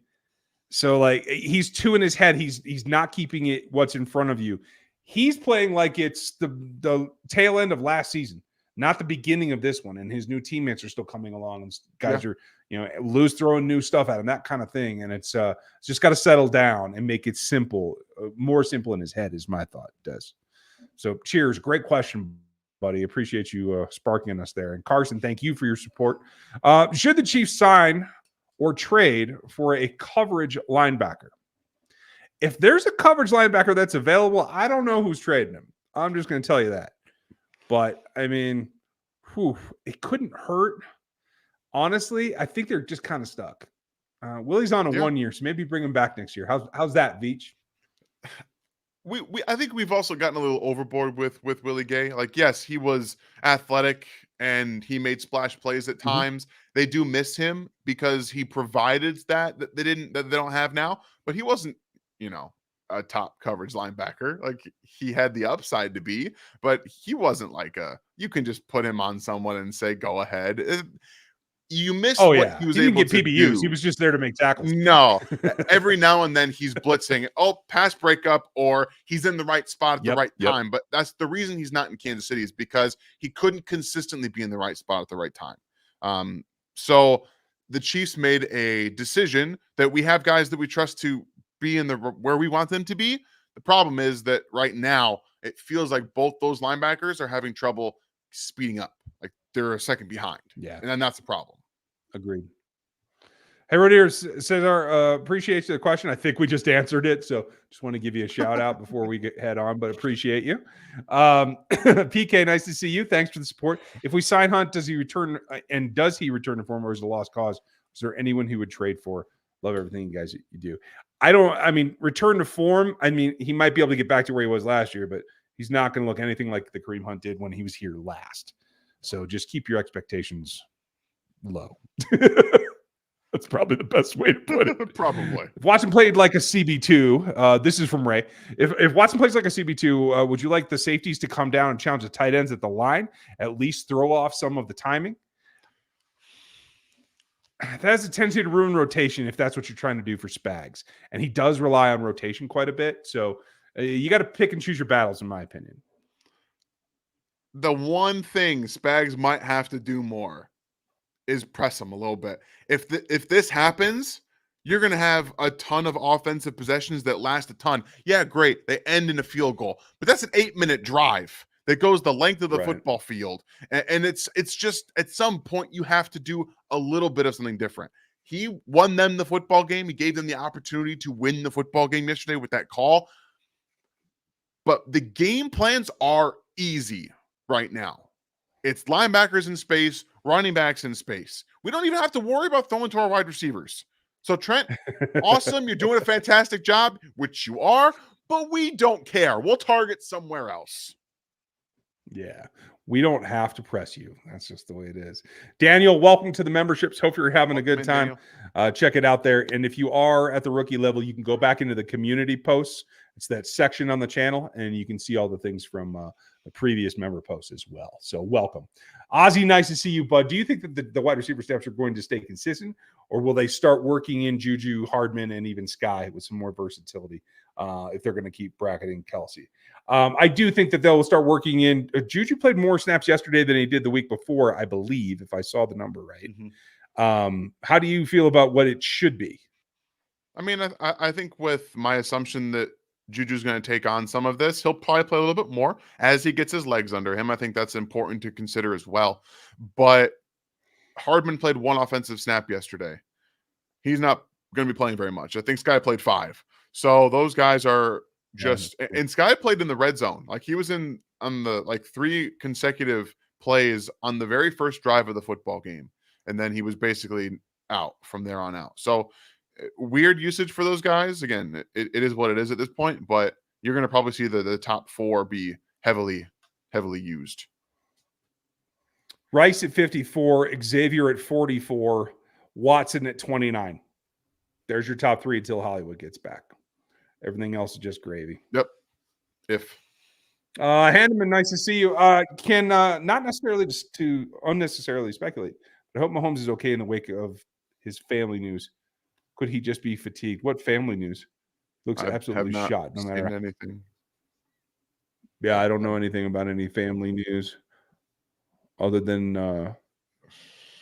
So like he's two in his head. He's not keeping it what's in front of you. He's playing like it's the tail end of last season, not the beginning of this one. And his new teammates are still coming along, and guys are Lou's throwing new stuff at him, that kind of thing. And it's just got to settle down and make it simple, more simple in his head is my thought. Des. So cheers, great question, buddy. Appreciate you sparking us there. And Carson, thank you for your support. Should the Chiefs sign or trade for a coverage linebacker? If there's a coverage linebacker that's available, I don't know who's trading him. I'm just going to tell you that. But, I mean, it couldn't hurt. Honestly, I think they're just kind of stuck. Willie's on a 1 year, so maybe bring him back next year. How's that, Veach? I think we've also gotten a little overboard with Willie Gay. Like, yes, he was athletic and he made splash plays at times. They do miss him because he provided that they don't have now. But he wasn't, a top coverage linebacker. Like he had the upside to be, but he wasn't like you can just put him on someone and say, go ahead. You missed what he was able to do. He was just there to make tackles. No, every now and then he's blitzing. Pass breakup, or he's in the right spot at the right time. But that's the reason he's not in Kansas City, is because he couldn't consistently be in the right spot at the right time. So the Chiefs made a decision that we have guys that we trust to be in where we want them to be. The problem is that right now it feels like both those linebackers are having trouble speeding up. Like they're a second behind. Yeah. And then that's the problem. Agreed. Hey, Rodier says, appreciate the question. I think we just answered it. So just want to give you a shout out before we head on, but appreciate you. PK, nice to see you. Thanks for the support. If we sign Hunt, does he return to form, or is it a lost cause? Is there anyone who would trade for? Love everything you guys you do. Return to form. He might be able to get back to where he was last year, but he's not going to look anything like the Kareem Hunt did when he was here last. So just keep your expectations low. That's probably the best way to put it. Probably. If Watson played like a CB2, this is from Ray. If Watson plays like a CB2, would you like the safeties to come down and challenge the tight ends at the line, at least throw off some of the timing? That has a tendency to ruin rotation if that's what you're trying to do for Spags. And he does rely on rotation quite a bit. So you got to pick and choose your battles, in my opinion. The one thing Spags might have to do more is press him a little bit. If this happens, you're going to have a ton of offensive possessions that last a ton. Yeah, great. They end in a field goal. But that's an 8-minute drive that goes the length of the football field. And it's just at some point you have to do a little bit of something different. He won them the football game. He gave them the opportunity to win the football game yesterday with that call. But the game plans are easy right now. It's linebackers in space, running backs in space. We don't even have to worry about throwing to our wide receivers. So Trent, awesome. You're doing a fantastic job, which you are, but we don't care. We'll target somewhere else. Yeah, we don't have to press you. That's just the way it is. Daniel, welcome to the memberships. Hope you're having a good time. Check it out there. And if you are at the rookie level, you can go back into the community posts. It's that section on the channel, and you can see all the things from the previous member posts as well. So welcome. Ozzy, nice to see you, bud. Do you think that the wide receiver staffs are going to stay consistent, or will they start working in Juju, Hardman, and even Sky with some more versatility if they're going to keep bracketing Kelsey? I do think that they'll start working in. Juju played more snaps yesterday than he did the week before, I believe, if I saw the number right. Mm-hmm. How do you feel about what it should be? I mean, I think with my assumption that Juju's going to take on some of this, he'll probably play a little bit more as he gets his legs under him. I think that's important to consider as well. But Hardman played 1 offensive snap yesterday. He's not going to be playing very much. I think Sky played 5. So those guys are just, and Sky played in the red zone. Like he was on the 3 consecutive plays on the very first drive of the football game. And then he was basically out from there on out. So weird usage for those guys. Again, it is what it is at this point, but you're going to probably see the top 4 be heavily used. Rice at 54, Xavier at 44, Watson at 29. There's your top 3 until Hollywood gets back. Everything else is just gravy. Yep. If Hanneman, nice to see you. Can not necessarily just to unnecessarily speculate, but I hope Mahomes is okay in the wake of his family news. Could he just be fatigued? What family news? Looks absolutely shot. No matter anything. Yeah, I don't know anything about any family news other than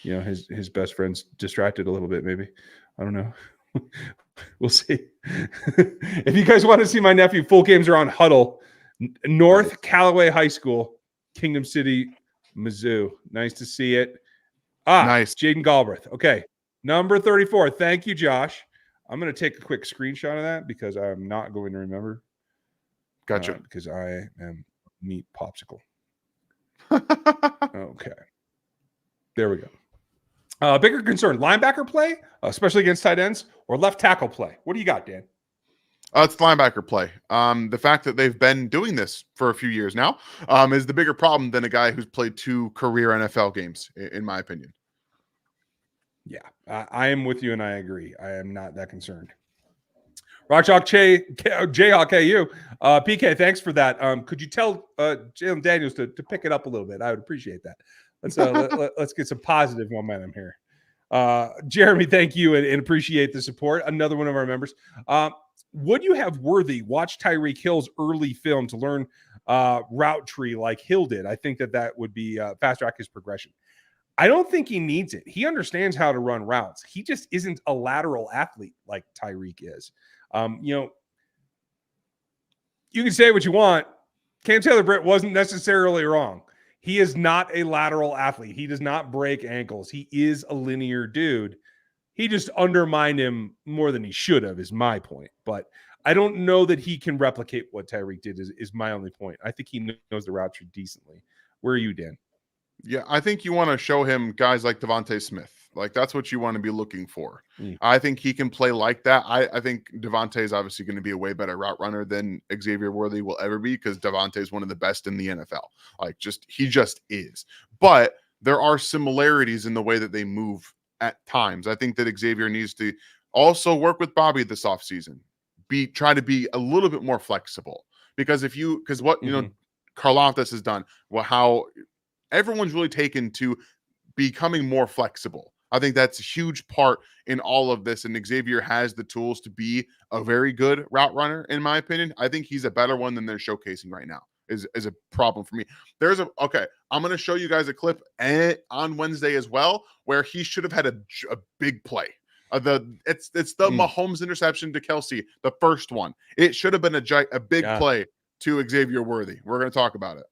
his best friend's distracted a little bit. Maybe I don't know. We'll see. If you guys want to see my nephew, full games are on Huddle, North Callaway High School, Kingdom City, Mizzou. Nice to see it. Nice. Jaden Galbraith. Okay. Number 34. Thank you, Josh. I'm going to take a quick screenshot of that because I'm not going to remember. Gotcha. Because I am meat popsicle. Okay. There we go. Bigger concern, linebacker play, especially against tight ends, or left tackle play? What do you got, Dan? It's linebacker play. The fact that they've been doing this for a few years now is the bigger problem than a guy who's played 2 career NFL games, in my opinion. Yeah, I am with you, and I agree. I am not that concerned. Rockchalk Jayhawk KU. PK, thanks for that. Could you tell Jalen Daniels to pick it up a little bit? I would appreciate that. Let's get some positive momentum here. Jeremy, thank you and appreciate the support. Another one of our members. Would you have Worthy watch Tyreek Hill's early film to learn route tree like Hill did? I think that would be fast track his progression. I don't think he needs it. He understands how to run routes. He just isn't a lateral athlete like Tyreek is. You can say what you want. Cam Taylor-Britt wasn't necessarily wrong. He is not a lateral athlete. He does not break ankles. He is a linear dude. He just undermined him more than he should have, is my point. But I don't know that he can replicate what Tyreek did, is my only point. I think he knows the route tree decently. Where are you, Dan? Yeah, I think you want to show him guys like Devontae Smith. Like, that's what you want to be looking for. I think he can play like that. I think Devontae is obviously going to be a way better route runner than Xavier Worthy will ever be because Devontae is one of the best in the NFL. He just is. But there are similarities in the way that they move at times. I think that Xavier needs to also work with Bobby this offseason. Try to be a little bit more flexible. Because what Karlaftis has done, how everyone's really taken to becoming more flexible. I think that's a huge part in all of this. And Xavier has the tools to be a very good route runner, in my opinion. I think he's a better one than they're showcasing right now is a problem for me. I'm going to show you guys a clip on Wednesday as well, where he should have had a big play. It's the Mahomes interception to Kelsey, the first one. It should have been a big play to Xavier Worthy. We're going to talk about it.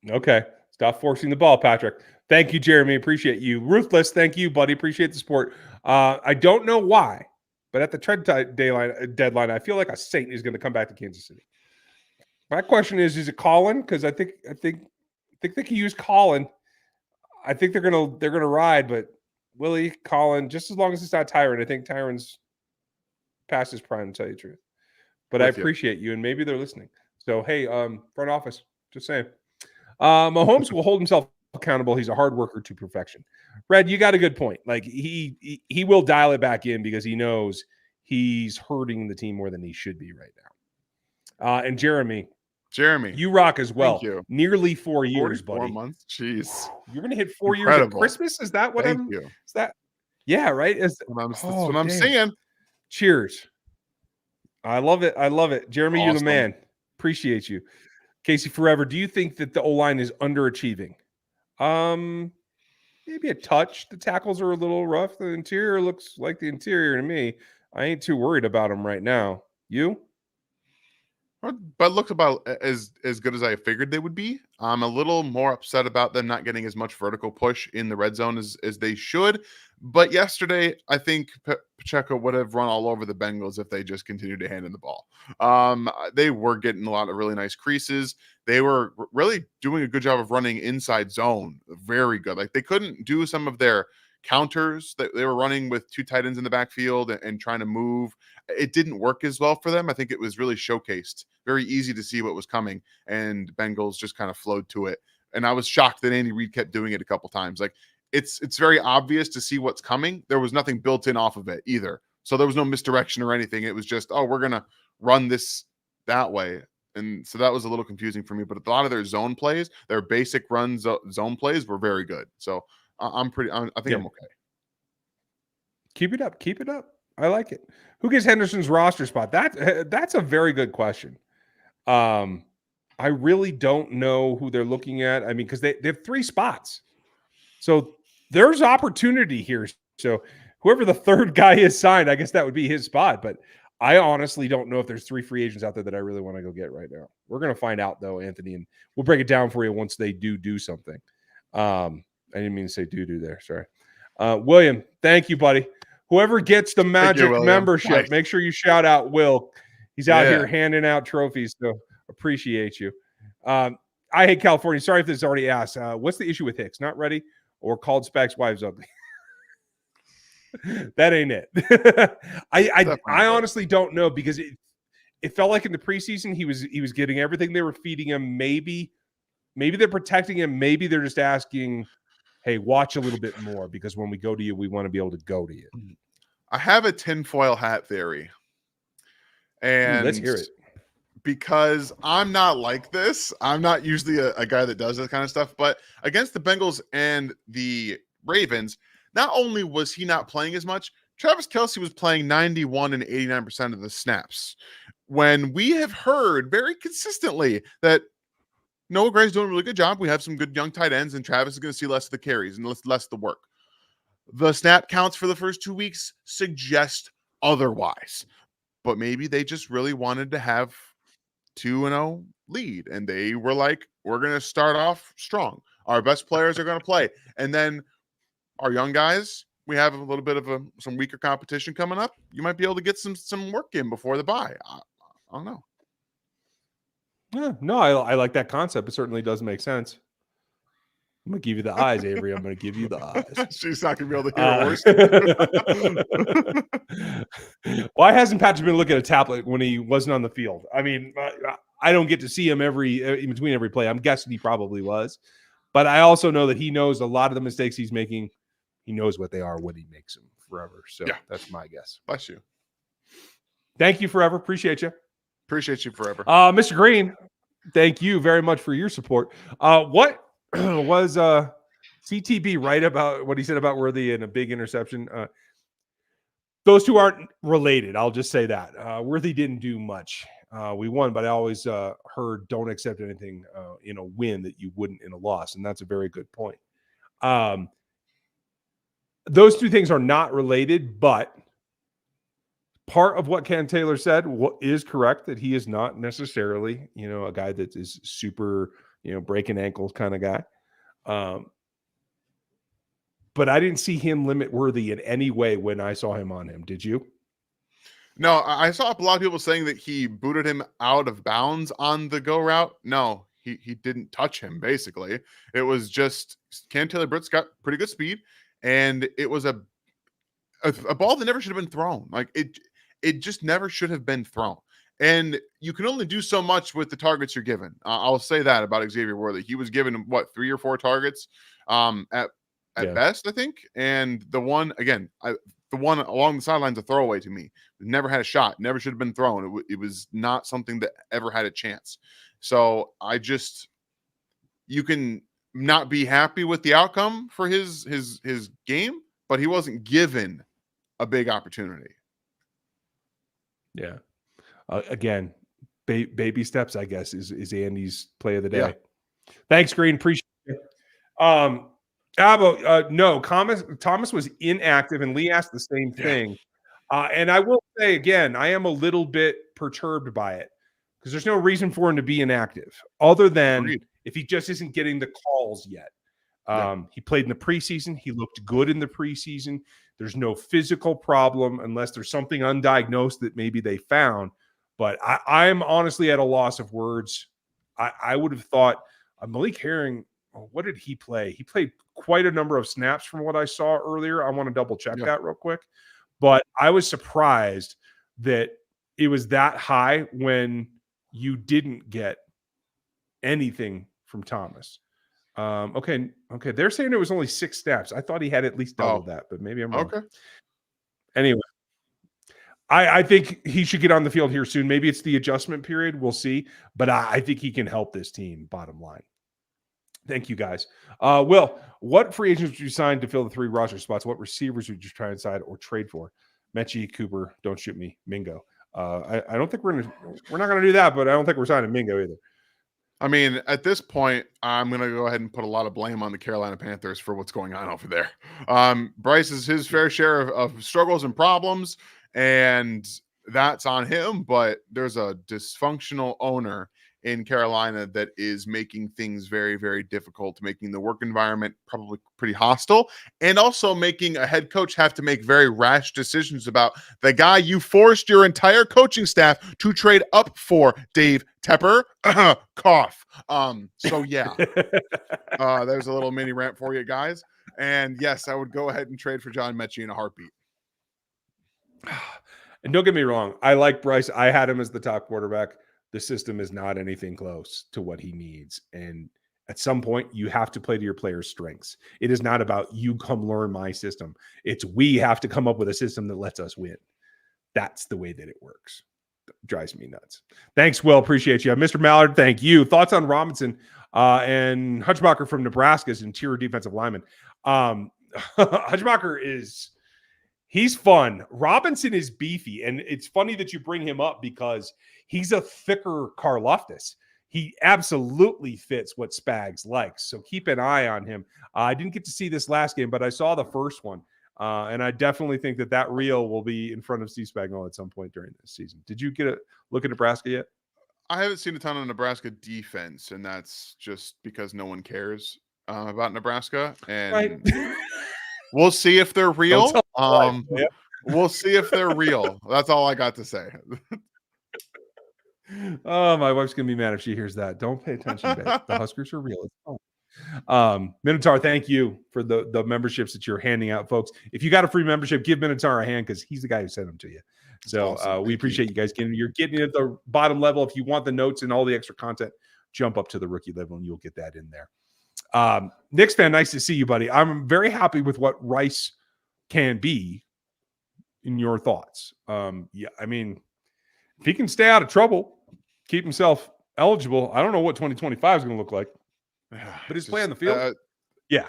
Okay. Stop forcing the ball, Patrick. Thank you, Jeremy. Appreciate you. Ruthless, thank you, buddy. Appreciate the support. I don't know why, but at the trade deadline, I feel like a Saint is going to come back to Kansas City. My question is it Colin? Because I think they can use Colin. I think they're gonna ride, but Willie, Colin, just as long as it's not Tyron. I think Tyron's past his prime, to tell you the truth. But I With you. appreciate you, and maybe they're listening. So hey, front office, just saying. Mahomes will hold himself accountable. He's a hard worker to perfection. Red, you got a good point. Like he will dial it back in because he knows he's hurting the team more than he should be right now. And Jeremy, you rock as well. Thank you. Nearly 4 years, 44 buddy. months. Jeez. You're gonna hit 4 years at Christmas. Is that what Thank you. Is that? Yeah, right. That's what I'm saying. Cheers. I love it. I love it. Jeremy, Awesome. You're the man. Appreciate you. Casey Forever, do you think that the O-line is underachieving? Maybe a touch. The tackles are a little rough. The interior looks like the interior to me. I ain't too worried about them right now. You? But looked about as good as I figured they would be. I'm a little more upset about them not getting as much vertical push in the red zone as they should. But yesterday, I think Pacheco would have run all over the Bengals if they just continued to hand in the ball. They were getting a lot of really nice creases. They were really doing a good job of running inside zone. Very good. Like they couldn't do some of their counters that they were running with two tight ends in the backfield and trying to move. It didn't work as well for them. I think it was really showcased. Very easy to see what was coming, and Bengals just kind of flowed to it. And I was shocked that Andy Reid kept doing it a couple times. Like it's very obvious to see what's coming. There was nothing built in off of it either. So there was no misdirection or anything. It was just, oh, we're going to run this that way. And so that was a little confusing for me. But a lot of their zone plays, their basic run zone plays were very good. So I think I'm okay. Keep it up. Keep it up. I like it. Who gets Henderson's roster spot? That's a very good question. I really don't know who they're looking at. I mean, because they have 3 spots. So there's opportunity here. So whoever the third guy is signed, I guess that would be his spot. But I honestly don't know if there's 3 free agents out there that I really want to go get right now. We're going to find out, though, Anthony, and we'll break it down for you once they do something. I didn't mean to say do there. Sorry. William, thank you, buddy. Whoever gets the Magic membership, make sure you shout out Will. He's out here handing out trophies, so appreciate you. I hate California. Sorry if this is already asked. What's the issue with Hicks? Not ready or called Spags' wives ugly? That ain't it. I honestly don't know because it felt like in the preseason he was getting everything they were feeding him. Maybe they're protecting him. Maybe they're just asking, hey, watch a little bit more because when we go to you, we want to be able to go to you. I have a tinfoil hat theory. And let's hear it. Because I'm not like this. I'm not usually a guy that does this kind of stuff. But against the Bengals and the Ravens, not only was he not playing as much, Travis Kelce was playing 91 and 89% of the snaps. When we have heard very consistently that Noah Gray's doing a really good job. We have some good young tight ends, and Travis is going to see less of the carries and less of the work. The snap counts for the first 2 weeks suggest otherwise. But maybe they just really wanted to have 2-0 lead, and they were like, we're going to start off strong. Our best players are going to play. And then our young guys, we have a little bit of some weaker competition coming up. You might be able to get some work in before the bye. I don't know. Yeah, no, I like that concept. It certainly does make sense. I'm going to give you the eyes, Avery. I'm going to give you the eyes. She's not going to be able to hear worse. Why hasn't Patrick been looking at a tablet when he wasn't on the field? I mean, I don't get to see him in between every play. I'm guessing he probably was. But I also know that he knows a lot of the mistakes he's making. He knows what they are when he makes them forever. So that's my guess. Bless you. Thank you forever. Appreciate you. Appreciate you forever. Mr. Green, thank you very much for your support. What was CTB right about what he said about Worthy and a big interception? Those two aren't related. I'll just say that. Worthy didn't do much. We won, but I always heard don't accept anything in a win that you wouldn't in a loss. And that's a very good point. Those two things are not related, but part of what Ken Taylor said is correct, that he is not necessarily, a guy that is super, breaking ankles kind of guy. But I didn't see him limit Worthy in any way when I saw him on him. Did you? No, I saw a lot of people saying that he booted him out of bounds on the go route. No, he didn't touch him. Basically, it was just Cam Taylor-Britt's got pretty good speed, and it was a ball that never should have been thrown. Like it just never should have been thrown. And you can only do so much with the targets you're given. I'll say that about Xavier Worthy. He was given what 3 or 4 targets at best, I think. And the one again, the one along the sidelines, a throwaway to me. Never had a shot. Never should have been thrown. It was not something that ever had a chance. So you can not be happy with the outcome for his game, but he wasn't given a big opportunity. Yeah. Again, baby steps, I guess, is Andy's play of the day. Yeah. Thanks, Green. Appreciate it. No, Thomas was inactive, and Lee asked the same thing. And I will say again, I am a little bit perturbed by it because there's no reason for him to be inactive other than if he just isn't getting the calls yet. He played in the preseason. He looked good in the preseason. There's no physical problem unless there's something undiagnosed that maybe they found. But I'm honestly at a loss of words. I would have thought Malik Herring, what did he play? He played quite a number of snaps from what I saw earlier. I want to double check that real quick. But I was surprised that it was that high when you didn't get anything from Thomas. Okay. They're saying it was only 6 snaps. I thought he had at least double that, but maybe I'm wrong. Okay. Anyway, I think he should get on the field here soon. Maybe it's the adjustment period. We'll see. But I think he can help this team, bottom line. Thank you, guys. Will, what free agents would you sign to fill the 3 roster spots? What receivers would you try and sign or trade for? Mechie, Cooper, don't shoot me, Mingo. I don't think we're not gonna do that, but I don't think we're signing Mingo either. I mean, at this point, I'm going to go ahead and put a lot of blame on the Carolina Panthers for what's going on over there. Bryce is his fair share of struggles and problems, and that's on him. But there's a dysfunctional owner in Carolina that is making things very, very difficult, making the work environment probably pretty hostile, and also making a head coach have to make very rash decisions about the guy you forced your entire coaching staff to trade up for, Dave Tepper. Cough. So yeah, there's a little mini rant for you guys. And yes, I would go ahead and trade for John Mechie in a heartbeat. And don't get me wrong, I like Bryce. I had him as the top quarterback. The system is not anything close to what he needs. And at some point, you have to play to your players' strengths. It is not about you come learn my system. It's we have to come up with a system that lets us win. That's the way that it works. It drives me nuts. Thanks, Will. Appreciate you. Mr. Mallard, thank you. Thoughts on Robinson and Hutchbacher from Nebraska's interior defensive lineman. Hutchbacher he's fun. Robinson is beefy. And it's funny that you bring him up because he's a thicker Karlaftis. He absolutely fits what Spags likes. So keep an eye on him. I didn't get to see this last game, but I saw the first one. And I definitely think that reel will be in front of Steve Spagnuolo at some point during this season. Did you get a look at Nebraska yet? I haven't seen a ton of Nebraska defense, and that's just because no one cares about Nebraska. And right. We'll see if they're real. We'll see if they're real. That's all I got to say. Oh, my wife's gonna be mad if she hears that. Don't pay attention, babe. The Huskers are real. It's fun. Minotaur, thank you for the memberships that you're handing out, folks. If you got a free membership, give Minotaur a hand because he's the guy who sent them to you. So awesome. We appreciate you guys getting. You're getting it at the bottom level. If you want the notes and all the extra content, jump up to the rookie level and you'll get that in there. Knicks fan, nice to see you, buddy. I'm very happy with what Rice can be. In your thoughts, yeah, I mean, if he can stay out of trouble, keep himself eligible, I don't know what 2025 is going to look like, but he's playing the field. Yeah,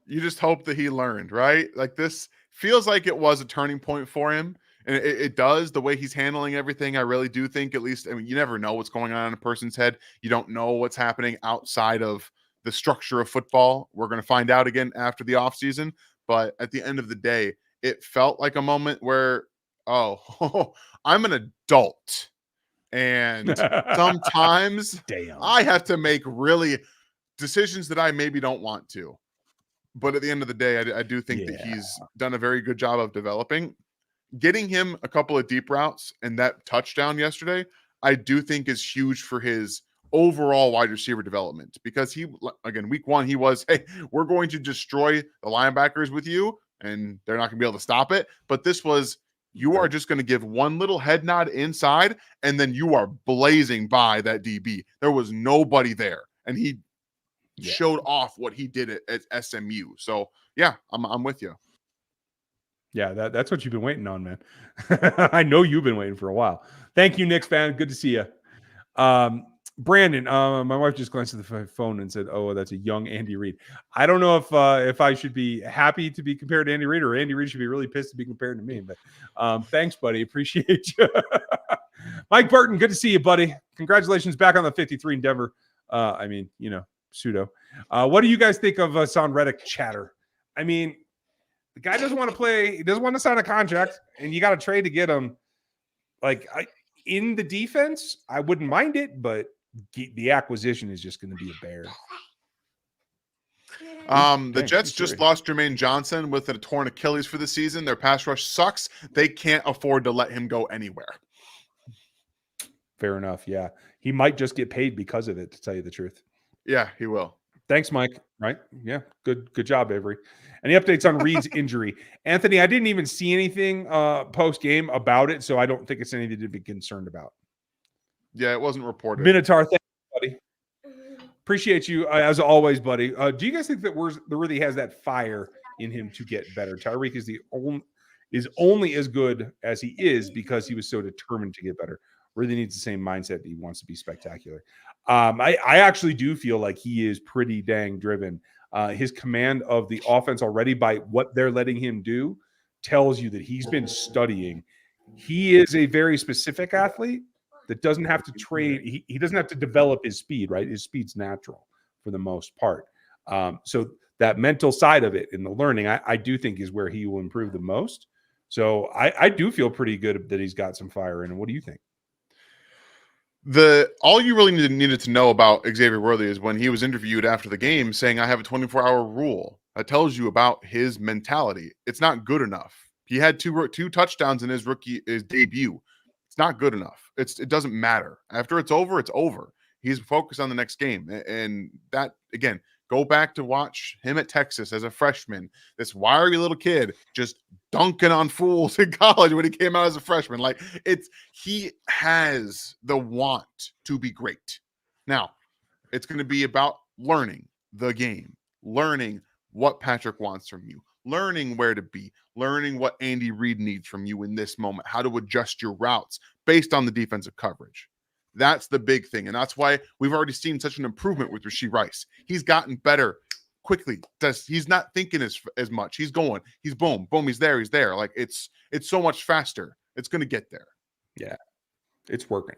you just hope that he learned, right? Like this feels like it was a turning point for him, and it does. The way he's handling everything, I really do think. At least, I mean, you never know what's going on in a person's head. You don't know what's happening outside of the structure of football. We're going to find out again after the offseason, but at the end of the day, it felt like a moment where, I'm an adult. And sometimes I have to make really decisions that I maybe don't want to. But at the end of the day, I do think that he's done a very good job of developing. Getting him a couple of deep routes and that touchdown yesterday, I do think is huge for his overall wide receiver development, because again, week one, he was, hey, we're going to destroy the linebackers with you and they're not going to be able to stop it. But this was, you are just going to give one little head nod inside and then you are blazing by that DB. There was nobody there. And he showed off what he did at SMU. So yeah, I'm with you. Yeah, that's what you've been waiting on, man. I know you've been waiting for a while. Thank you, Knicks fan. Good to see you. Brandon, my wife just glanced at the phone and said, "Oh, that's a young Andy Reid." I don't know if I should be happy to be compared to Andy Reid, or Andy Reid should be really pissed to be compared to me. But thanks, buddy. Appreciate you. Mike Burton, good to see you, buddy. Congratulations back on the 53 in Denver. Pseudo. What do you guys think of Son Reddick chatter? I mean, the guy doesn't want to play. He doesn't want to sign a contract, and you got to trade to get him. In the defense, I wouldn't mind it, but the acquisition is just going to be a bear. The Jets just lost Jermaine Johnson with a torn Achilles for the season. Their pass rush sucks. They can't afford to let him go anywhere. Fair enough. Yeah. He might just get paid because of it, to tell you the truth. Yeah, he will. Thanks, Mike. Right? Yeah. Good job, Avery. Any updates on Reed's injury? Anthony, I didn't even see anything post-game about it, so I don't think it's anything to be concerned about. Yeah, it wasn't reported. Minotaur, thank you, buddy. Appreciate you, as always, buddy. Do you guys think that Worthy has that fire in him to get better? Tyreek is only as good as he is because he was so determined to get better. Worthy needs the same mindset. He wants to be spectacular. I actually do feel like he is pretty dang driven. His command of the offense already by what they're letting him do tells you that he's been studying. He is a very specific athlete that doesn't have to trade. He doesn't have to develop his speed, right? His speed's natural for the most part. So that mental side of it and the learning, I do think is where he will improve the most. So I do feel pretty good that he's got some fire in him. What do you think? All you really needed to know about Xavier Worthy is when he was interviewed after the game saying, I have a 24-hour rule. That tells you about his mentality. It's not good enough. He had two touchdowns in his debut. It's not good enough. It doesn't matter. After it's over, it's over. He's focused on the next game. And that, again, go back to watch him at Texas as a freshman. This wiry little kid just dunking on fools in college when he came out as a freshman. He has the want to be great. Now, it's going to be about learning the game, learning what Patrick wants from you, learning where to be, learning what Andy Reid needs from you in this moment, how to adjust your routes based on the defensive coverage. That's the big thing. And that's why we've already seen such an improvement with Rashee Rice. He's gotten better quickly. He's not thinking as much. He's going, he's boom, he's there. It's so much faster. It's going to get there. Yeah, it's working.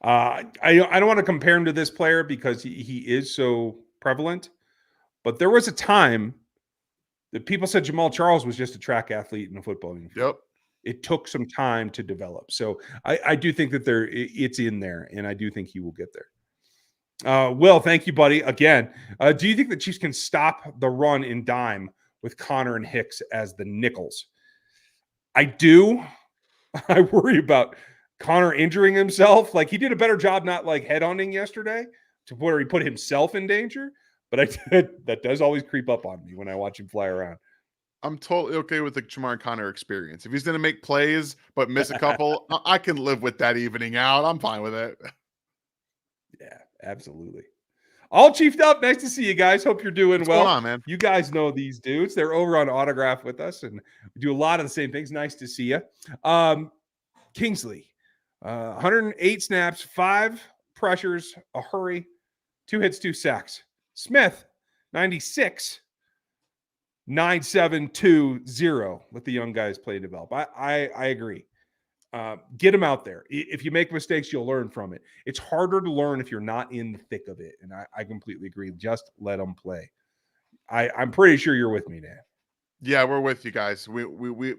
I don't want to compare him to this player because he is so prevalent, but there was a time that people said Jamal Charles was just a track athlete in a football uniform. Yep. It took some time to develop. So I do think that it's in there, and I do think he will get there. Will, thank you, buddy. Again, do you think the Chiefs can stop the run in dime with Connor and Hicks as the nickels? I do. I worry about Connor injuring himself. Like, he did a better job not head-onning yesterday to where he put himself in danger. But that does always creep up on me when I watch him fly around. I'm totally okay with the Jamar Connor experience. If he's going to make plays but miss a couple, I can live with that evening out. I'm fine with it. Yeah, absolutely. All chiefed up. Nice to see you guys. Hope you're doing What's well. going on, man? You guys know these dudes. They're over on Autograph with us, and we do a lot of the same things. Nice to see you. Kingsley, 108 snaps, 5 pressures, a hurry, 2 hits, 2 sacks. Smith, 96. 9-7-2-0. Let the young guys play and develop. I agree. Get them out there. If you make mistakes, you'll learn from it. It's harder to learn if you're not in the thick of it. And I completely agree. Just let them play. I'm pretty sure you're with me, Dan. Yeah, we're with you guys.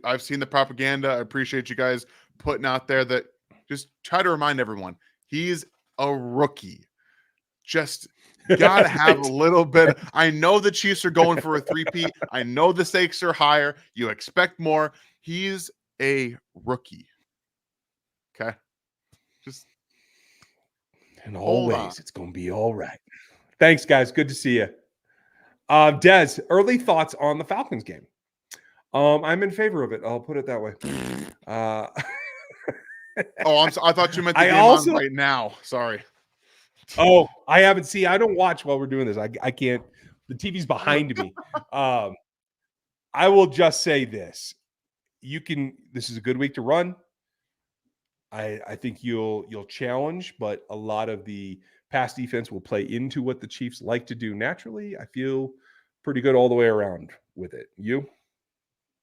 I've seen the propaganda. I appreciate you guys putting out there that just try to remind everyone he's a rookie. Just got to have a little bit. I know the Chiefs are going for a 3-peat. I know the stakes are higher. You expect more. He's a rookie. Okay. Just And Hold on. always, it's going to be all right. Thanks, guys. Good to see you. Des, early thoughts on the Falcons game? I'm in favor of it. I'll put it that way. I thought you meant the I game also- on right now. Sorry. Oh, I haven't seen. I don't watch while we're doing this. I can't. The TV's behind me. I will just say this: This is a good week to run. I think you'll challenge, but a lot of the pass defense will play into what the Chiefs like to do naturally. I feel pretty good all the way around with it. You?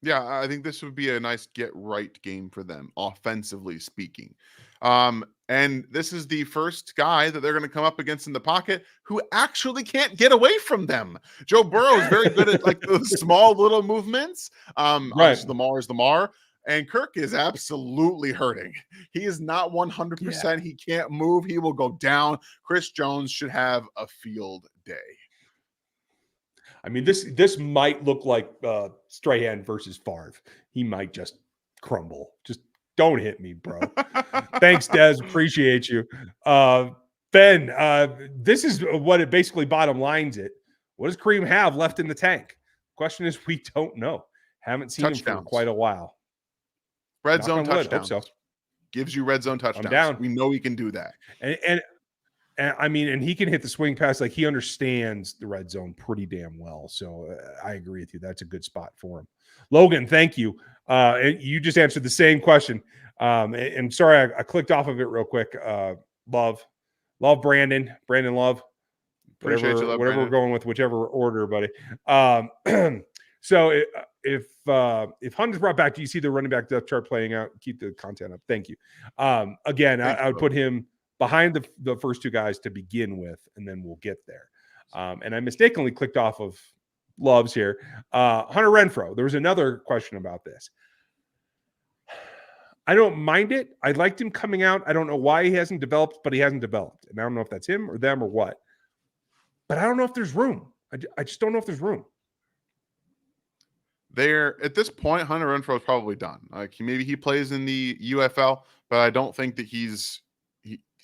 Yeah, I think this would be a nice get right game for them, offensively speaking. And this is the first guy that they're going to come up against in the pocket who actually can't get away from them. Joe Burrow is very good at like those small little movements. Obviously Lamar is Lamar, and Kirk is absolutely hurting. He is not 100%. Yeah. He can't move. He will go down. Chris Jones should have a field day. I mean, this might look like Strahan versus Favre. He might just crumble. Just don't hit me, bro. Thanks, Des. Appreciate you. Ben, this is what it basically bottom lines it. What does Kareem have left in the tank? Question is, we don't know. Haven't seen him for quite a while. Red zone touchdowns. Hope so. Gives you red zone touchdowns. I'm down. We know he can do that. And I mean, and he can hit the swing pass. Like, he understands the red zone pretty damn well. So I agree with you. That's a good spot for him. Logan, thank you. And you just answered the same question. And sorry, I clicked off of it real quick. Love Brandon Love. Appreciate you, love whatever Brandon. We're going with, whichever order, buddy. So if Hunt is brought back, do you see the running back depth chart playing out? Keep the content up. Thank you. Again, I would put him behind the first two guys to begin with, and then we'll get there. And I mistakenly clicked off of Love's here. Hunter Renfrow. There was another question about this. I don't mind it. I liked him coming out. I don't know why he hasn't developed, but he hasn't developed. And I don't know if that's him or them or what. But I don't know if there's room. I just don't know if there's room. At this point, Hunter Renfrow is probably done. Like, maybe he plays in the UFL, but I don't think that he's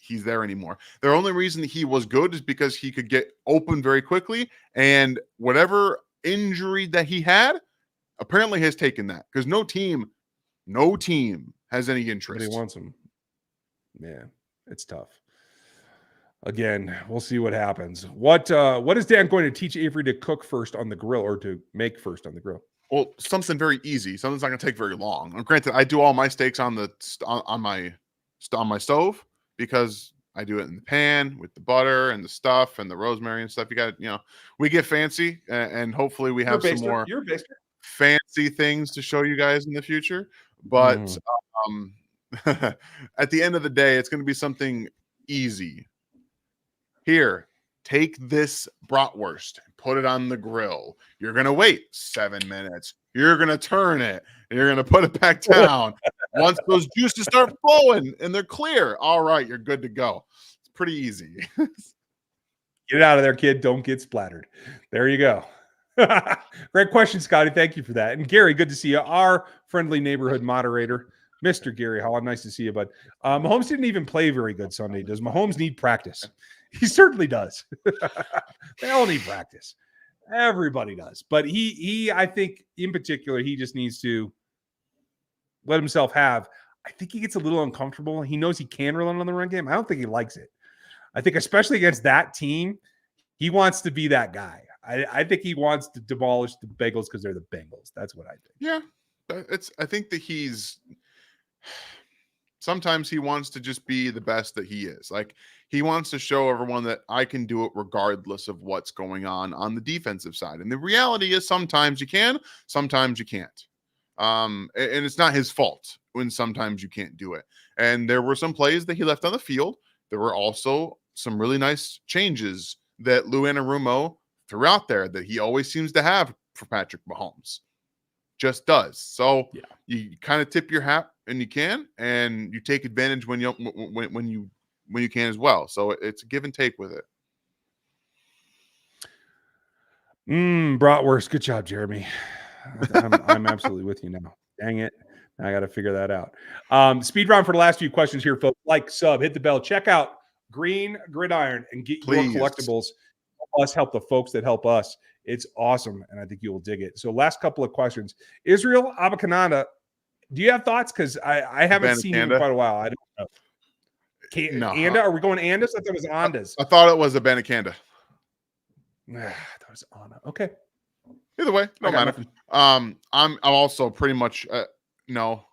there anymore. The only reason he was good is because he could get open very quickly, and whatever injury that he had apparently has taken that, because no team has any interest. Nobody wants him. Yeah, it's tough. Again, we'll see what happens. What is Dan going to teach Avery to cook first on the grill, or to make first on the grill? Well, something very easy. Something's not going to take very long. And granted, I do all my steaks on my stove, because I do it in the pan with the butter and the stuff and the rosemary and stuff. You got, we get fancy, and hopefully we have some more fancy things to show you guys in the future. But at the end of the day, it's going to be something easy. Here, take this bratwurst and put it on the grill. You're going to wait 7 minutes. You're going to turn it, and you're going to put it back down. Once those juices start flowing and they're clear, all right, you're good to go. It's pretty easy. Get out of there, kid. Don't get splattered. There you go. Great question, Scotty. Thank you for that. And Gary, good to see you. Our friendly neighborhood moderator, Mr. Gary Hall. Nice to see you, bud. Mahomes didn't even play very good Sunday. Does Mahomes need practice? He certainly does. They all need practice. Everybody does. But he, I think in particular, he just needs to let himself have. I think he gets a little uncomfortable. He knows he can rely on the run game. I don't think he likes it. I think especially against that team, he wants to be that guy. I think he wants to demolish the Bengals because they're the Bengals. That's what I think. Yeah. I think that sometimes he wants to just be the best that he is. Like, he wants to show everyone that I can do it regardless of what's going on the defensive side. And the reality is sometimes you can, sometimes you can't. And it's not his fault when sometimes you can't do it. And there were some plays that he left on the field. There were also some really nice changes that Lou Anarumo threw out there that he always seems to have for Patrick Mahomes. Just does. So you kind of tip your hat, and you can, and you take advantage when you can as well. So it's a give and take with it. Bratwurst. Good job, Jeremy. I'm absolutely with you now. Dang it. I got to figure that out. Speed round for the last few questions here, folks. Like, sub, hit the bell. Check out Green Gridiron, and get Please. your collectibles. Help us help the folks that help us. It's awesome, and I think you will dig it. So last couple of questions. Israel Abakananda, do you have thoughts? Because I haven't seen him in quite a while. I don't know. No. Anda? Are we going Andas? I thought it was Andas. I thought it was a Banacanda. I thought it was Anna. Okay. Either way, no matter. Nothing. I'm also pretty much no.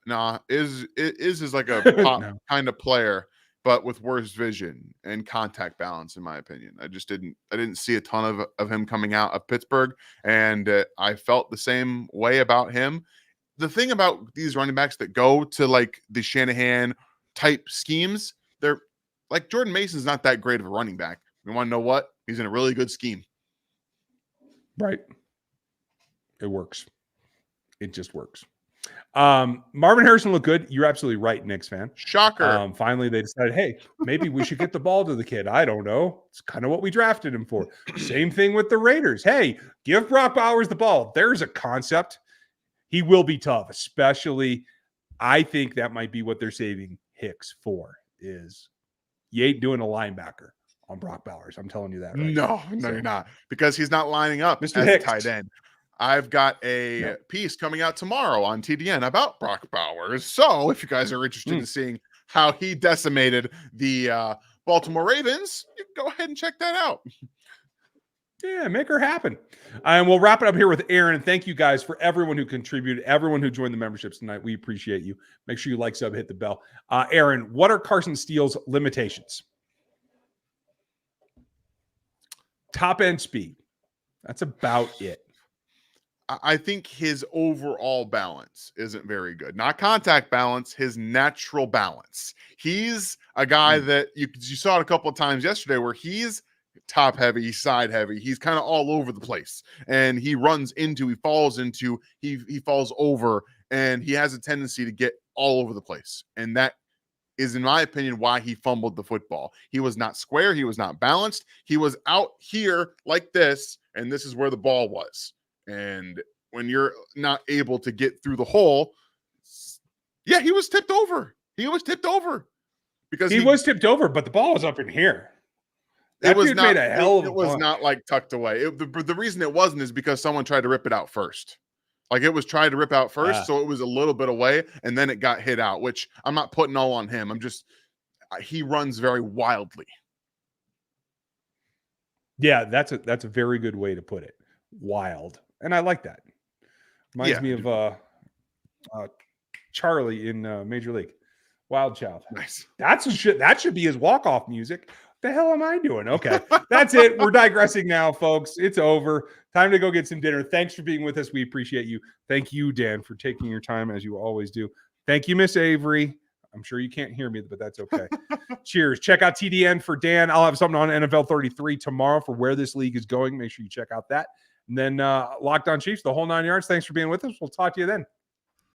Nah, is like a pop kind of player, but with worse vision and contact balance, in my opinion. I didn't see a ton of him coming out of Pittsburgh, and I felt the same way about him. The thing about these running backs that go to like the Shanahan type schemes, they're like Jordan Mason's not that great of a running back. You want to know what? He's in a really good scheme. Right. It works. It just works. Marvin Harrison looked good. You're absolutely right, Knicks fan. Shocker. Finally, they decided, hey, maybe we should get the ball to the kid. I don't know. It's kind of what we drafted him for. Same thing with the Raiders. Hey, give Brock Bowers the ball. There's a concept. He will be tough, especially I think that might be what they're saving Hicks for is you ain't doing a linebacker on Brock Bowers. I'm telling you that right No, so, you're not. Because he's not lining up Mr. as Hicks. a tight end. I've got a piece coming out tomorrow on TDN about Brock Bowers. So if you guys are interested in seeing how he decimated the Baltimore Ravens, you can go ahead and check that out. Yeah, make her happen. And we'll wrap it up here with Aaron. Thank you guys for everyone who contributed, everyone who joined the memberships tonight. We appreciate you. Make sure you like, sub, hit the bell. Aaron, what are Carson Steele's limitations? Top end speed. That's about it. I think his overall balance isn't very good. Not contact balance, his natural balance. He's a guy that you saw it a couple of times yesterday where he's top heavy, he's side heavy, he's kind of all over the place. And he runs into, he falls into, he falls over, and he has a tendency to get all over the place. And that is, in my opinion, why he fumbled the football. He was not square, he was not balanced. He was out here like this, and this is where the ball was. And when you're not able to get through the hole, yeah, he was tipped over. He was tipped over because he was tipped over, but the ball was up in here. That it was dude not, made a hell of a it was punch. not like tucked away. The reason it wasn't is because someone tried to rip it out first. Like it was tried to rip out first, so it was a little bit away, and then it got hit out, which I'm not putting all on him. I'm just, he runs very wildly. Yeah, that's a very good way to put it. Wild. And I like that. Reminds me of Charlie in Major League. Wild Child. Nice. That should be his walk-off music. What the hell am I doing? Okay. That's it. We're digressing now, folks. It's over. Time to go get some dinner. Thanks for being with us. We appreciate you. Thank you, Dan, for taking your time as you always do. Thank you, Miss Avery. I'm sure you can't hear me, but that's okay. Cheers. Check out TDN for Dan. I'll have something on NFL 33 tomorrow for where this league is going. Make sure you check out that. And then Locked On Chiefs, the whole 9 yards. Thanks for being with us. We'll talk to you then.